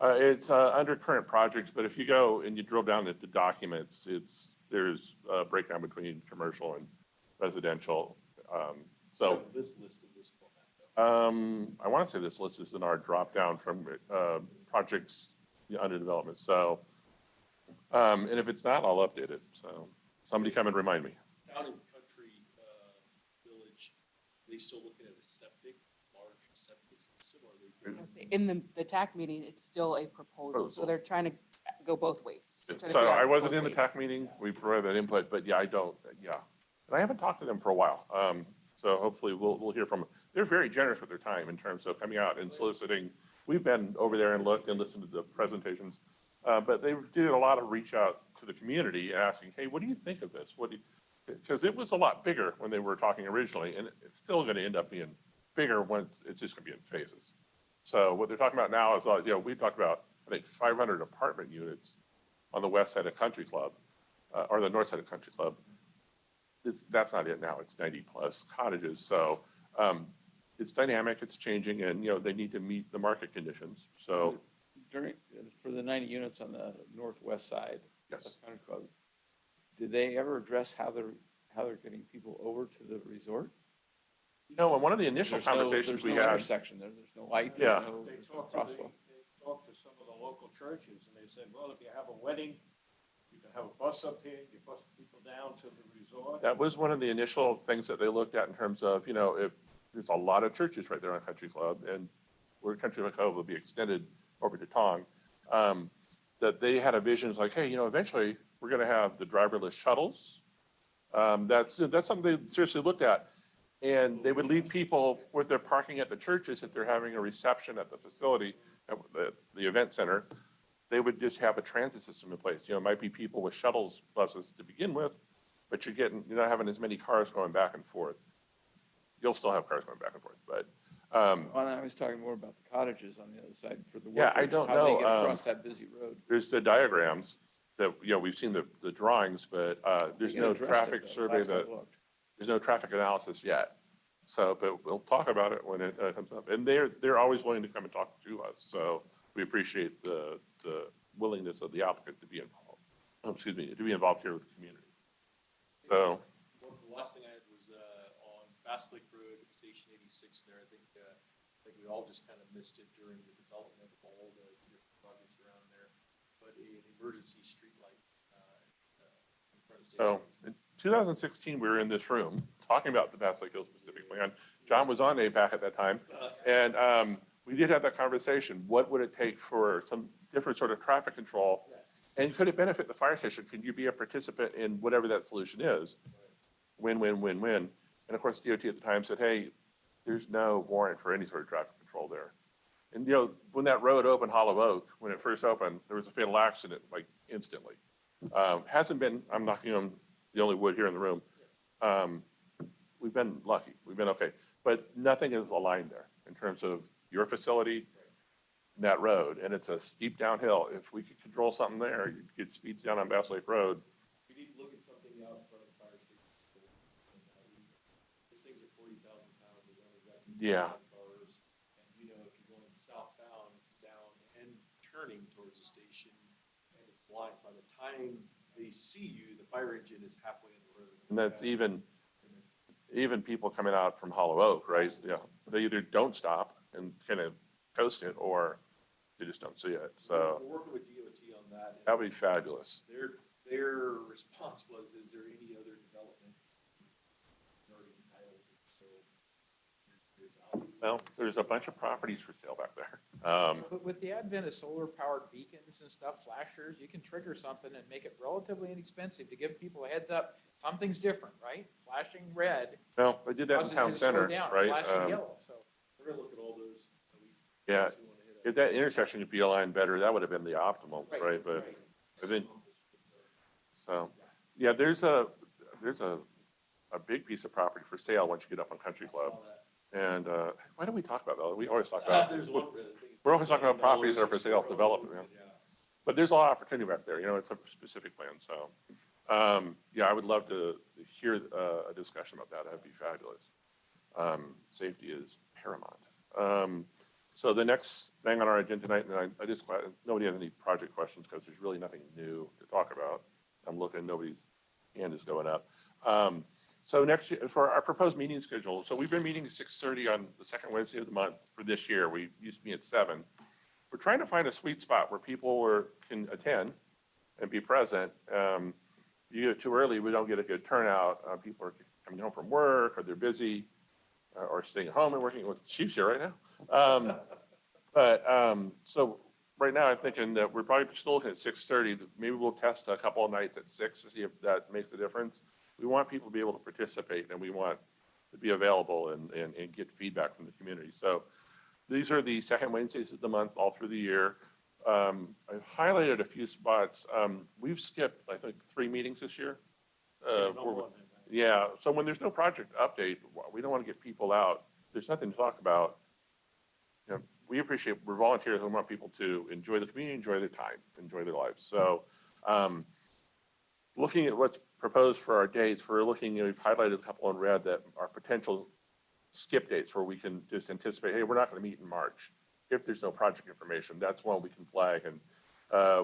It's under current projects, but if you go and you drill down into documents, there's a breakdown between commercial and residential. So This list in this format, though. I want to say this list is in our drop down from projects under development. So, and if it's not, I'll update it. So somebody come and remind me. Down in Country Village, they still looking at a septic, large septic system, or are they? I'll say, in the TAC meeting, it's still a proposal, so they're trying to go both ways. They're trying to So figure out I wasn't both in the ways. TAC meeting. We provided that input, but yeah, and I haven't talked to them for a while. So hopefully we'll hear from them. They're very generous with their time in terms of coming out and soliciting. We've been over there and looked and listened to the presentations, but they did a lot of reach out to the community asking, hey, what do you think of this? Because it was a lot bigger when they were talking originally, and it's still going to end up being bigger once it's just going to be in phases. So what they're talking about now is, we talked about, I think, 500 apartment units on the west side of Country Club, or the north side of Country Club. That's not it now. It's 90 plus cottages. So it's dynamic, it's changing, and, they need to meet the market conditions. So For the 90 units on the northwest side of yes. Country Club, did they ever address how they're getting people over to the resort? In one of the initial There's conversations we no had, intersection there, there's no light, Yeah. there's no They talked crosswalk. to some of the local churches, and they said, well, if you have a wedding, you can have a bus up here, you bus people down to the resort. that was one of the initial things that they looked at in terms of, if there's a lot of churches right there on Country Club, and where Country Club will be extended over to Tong, that they had a vision like, hey, eventually we're going to have the driverless shuttles. That's something they seriously looked at. And they would leave people with their parking at the churches if they're having a reception at the facility, at the event center. They would just have a transit system in place. It might be people with shuttles buses to begin with, but you're not having as many cars going back and forth. You'll still have cars going back and forth, but. Well, I was talking more about the cottages on the other side for the workers. Yeah, I don't How they know, get across that busy road. There's the diagrams that, we've seen the drawings, but there's They no addressed it, traffic though, survey last I that. looked. There's no traffic analysis yet. So, but we'll talk about it when it comes up. And they're always willing to come and talk to us. So we appreciate the willingness of the applicant to be involved. To be involved here with the community. So. The last thing I had was on Bass Lake Road at Station 86 there. I think think we all just kind of missed it during the development of all the different projects around there. But an emergency streetlight, in front of So Station. in 2016, we were in this room talking about the Bass Lake Hills Pacific Plan. John was on APAC at that time. And we did have that conversation. What would it take for some different sort of traffic control? Yes. And could it benefit the fire station? Could you be a participant in whatever that solution is? Win, win, win, win. And of course, DOT at the time said, hey, there's no warrant for any sort of traffic control there. And, you know, when that road opened, Hollow Oak, when it first opened, there was a fatal accident like instantly. Hasn't been, I'm knocking on the only wood here in the room. We've been lucky. We've been okay. But nothing is aligned there in terms of your facility, that road, and it's a steep downhill. If we could control something there, you'd get speeds down on Bass Lake Road. We need to look at something out in front of the fire station. Those things are 40,000 pounds. They've only got Yeah. cars. And you know, if you're going southbound, it's down and turning towards the station and it's blind. By the time they see you, the fire engine is halfway in the road. And that's even people coming out from Hollow Oak, right? Yeah, they either don't stop and kind of coast it, or they just don't see it. So We're working with DOT on that. that would be fabulous. Their response was, is there any other developments already entitled? So Well, there's a bunch of properties for sale back there. But with the advent of solar powered beacons and stuff, flashers, you can trigger something and make it relatively inexpensive to give people a heads up. Something's different, right? Flashing red Well, they did that in causes you town to slow center, down, right? flashing yellow, so. we're gonna look at all those. Yeah, if that intersection could be aligned better, that would have been the optimal, right? But Right. I think, so, yeah, there's a big piece of property for sale once you get up on Country Club. And why don't we talk about that? We always talk about, There's one. we're always talking about properties that are for sale, development, yeah. But there's a lot of opportunity back there, you know, it's a specific plan, so. Yeah, I would love to hear a discussion about that, that'd be fabulous. Safety is paramount. So the next thing on our agenda tonight, and I just, nobody has any project questions because there's really nothing new to talk about. I'm looking, nobody's hand is going up. So next year, for our proposed meeting schedule, so we've been meeting at 6:30 on the second Wednesday of the month for this year. We used to be at 7. We're trying to find a sweet spot where people can attend and be present. You get it too early, we don't get a good turnout. People are coming home from work, or they're busy, or staying home and working. With Chief's here right now. So right now I'm thinking that we're probably still looking at 6:30. Maybe we'll test a couple of nights at 6 to see if that makes a difference. We want people to be able to participate, and we want to be available and get feedback from the community. So these are the second Wednesdays of the month all through the year. I've highlighted a few spots. We've skipped, I think, 3 meetings this year. Yeah, so when there's no project update, we don't want to get people out. There's nothing to talk about. You know, we appreciate, we're volunteers, and we want people to enjoy the community, enjoy their time, enjoy their lives. So looking at what's proposed for our dates, we've highlighted a couple in red that are potential skip dates where we can just anticipate, hey, we're not going to meet in March. If there's no project information, that's one we can flag. And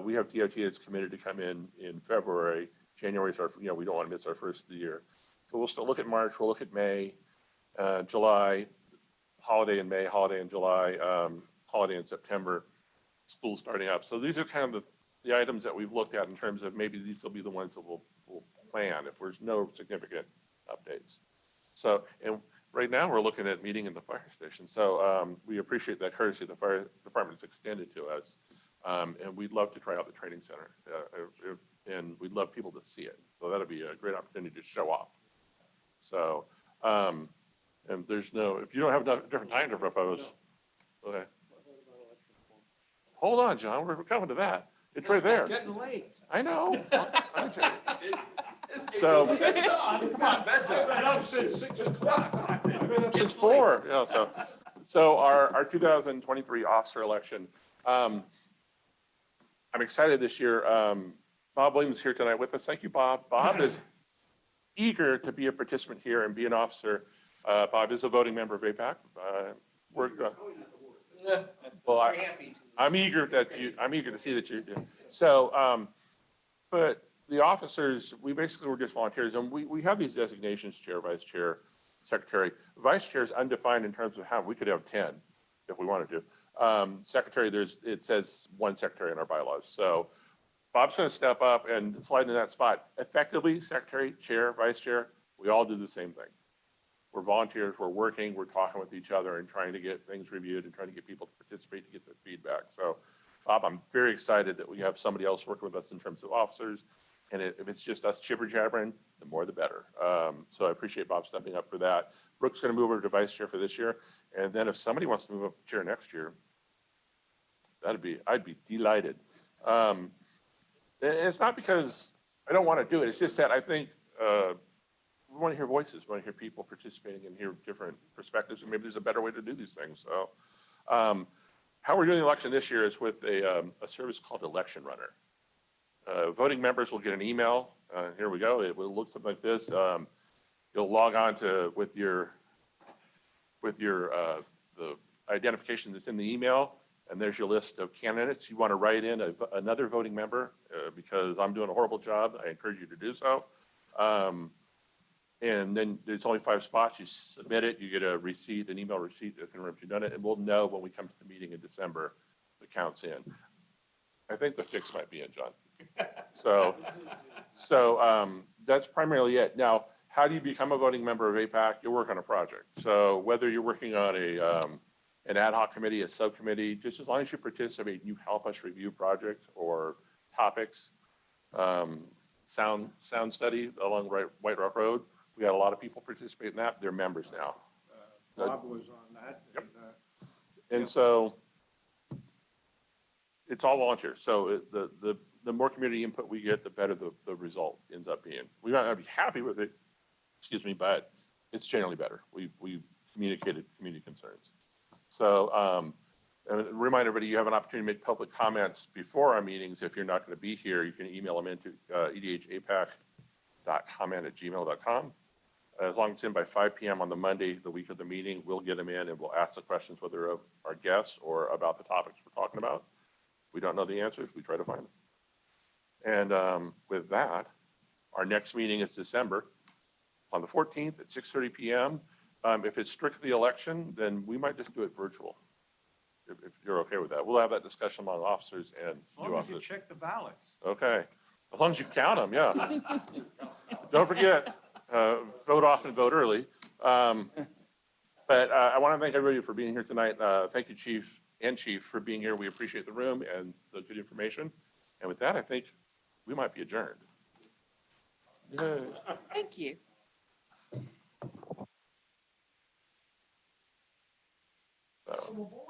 we have DOT that's committed to come in February. January is we don't want to miss our first of the year. So we'll still look at March, we'll look at May, July, holiday in May, holiday in July, holiday in September, school starting up. So these are kind of the items that we've looked at in terms of maybe these will be the ones that we'll plan if there's no significant updates. So, and right now we're looking at meeting in the fire station. So we appreciate that courtesy the fire department has extended to us. And we'd love to try out the training center. And we'd love people to see it. So that'll be a great opportunity to show off. So, and there's if you don't have a different time to propose, okay. Hold on, John, we're coming to that. It's right there. It's getting late. I know. So. Come on, it's past bedtime. I've been up since 6 o'clock. I've been up since 4. Yeah, so our 2023 officer election. I'm excited this year. Bob Williams is here tonight with us. Thank you, Bob. Bob is eager to be a participant here and be an officer. Bob is a voting member of APAC. Well, I'm eager to see that you do. So, but the officers, we basically were just volunteers, and we have these designations: chair, vice chair, secretary. Vice chair is undefined in terms of how we could have 10. if we wanted to. Secretary, it says one secretary in our bylaws. So Bob's going to step up and slide into that spot. Effectively, secretary, chair, vice chair, we all do the same thing. We're volunteers, we're working, we're talking with each other and trying to get things reviewed and trying to get people to participate to get their feedback. So Bob, I'm very excited that we have somebody else working with us in terms of officers. And if it's just us chipper jabbering, the more the better. So I appreciate Bob stepping up for that. Brooke's going to move over to vice chair for this year. And then if somebody wants to move up to chair next year, I'd be delighted. And it's not because I don't want to do it. It's just that I think we want to hear voices. We want to hear people participating and hear different perspectives. And maybe there's a better way to do these things. So how we're doing the election this year is with a service called Election Runner. Voting members will get an email. Here we go. It will look something like this. You'll log on to with your the identification that's in the email, and there's your list of candidates. You want to write in another voting member because I'm doing a horrible job. I encourage you to do so. And then there's only 5 spots. You submit it. You get a receipt, an email receipt that confirms you've done it, and we'll know when we come to the meeting in December the count's in. I think the fix might be in, John. So that's primarily it. Now, how do you become a voting member of APAC? You work on a project. So whether you're working on an ad hoc committee, a subcommittee, just as long as you participate, you help us review projects or topics. Sound study along White Rock Road. We got a lot of people participate in that. They're members now. Bob was on that. Yep. And so it's all volunteer. So the more community input we get, the better the result ends up being. We might not be happy with it, but it's generally better. We communicated community concerns. So and remind everybody, you have an opportunity to make public comments before our meetings. If you're not going to be here, you can email them into edhapac.comment@gmail.com. As long as it's in by 5 p.m. on the Monday, the week of the meeting, we'll get them in and we'll ask the questions, whether of our guests or about the topics we're talking about. We don't know the answers, we try to find them. And with that, our next meeting is December on the 14th at 6:30 p.m. If it's strictly election, then we might just do it virtual. If you're okay with that, we'll have that discussion among officers and As new long as you officers. check the ballots. Okay, as long as you count them, yeah. Don't forget, vote often, vote early. But I want to thank everybody for being here tonight. Thank you, Chief and Chief, for being here. We appreciate the room and the good information. And with that, I think we might be adjourned. Yay. Thank you. So.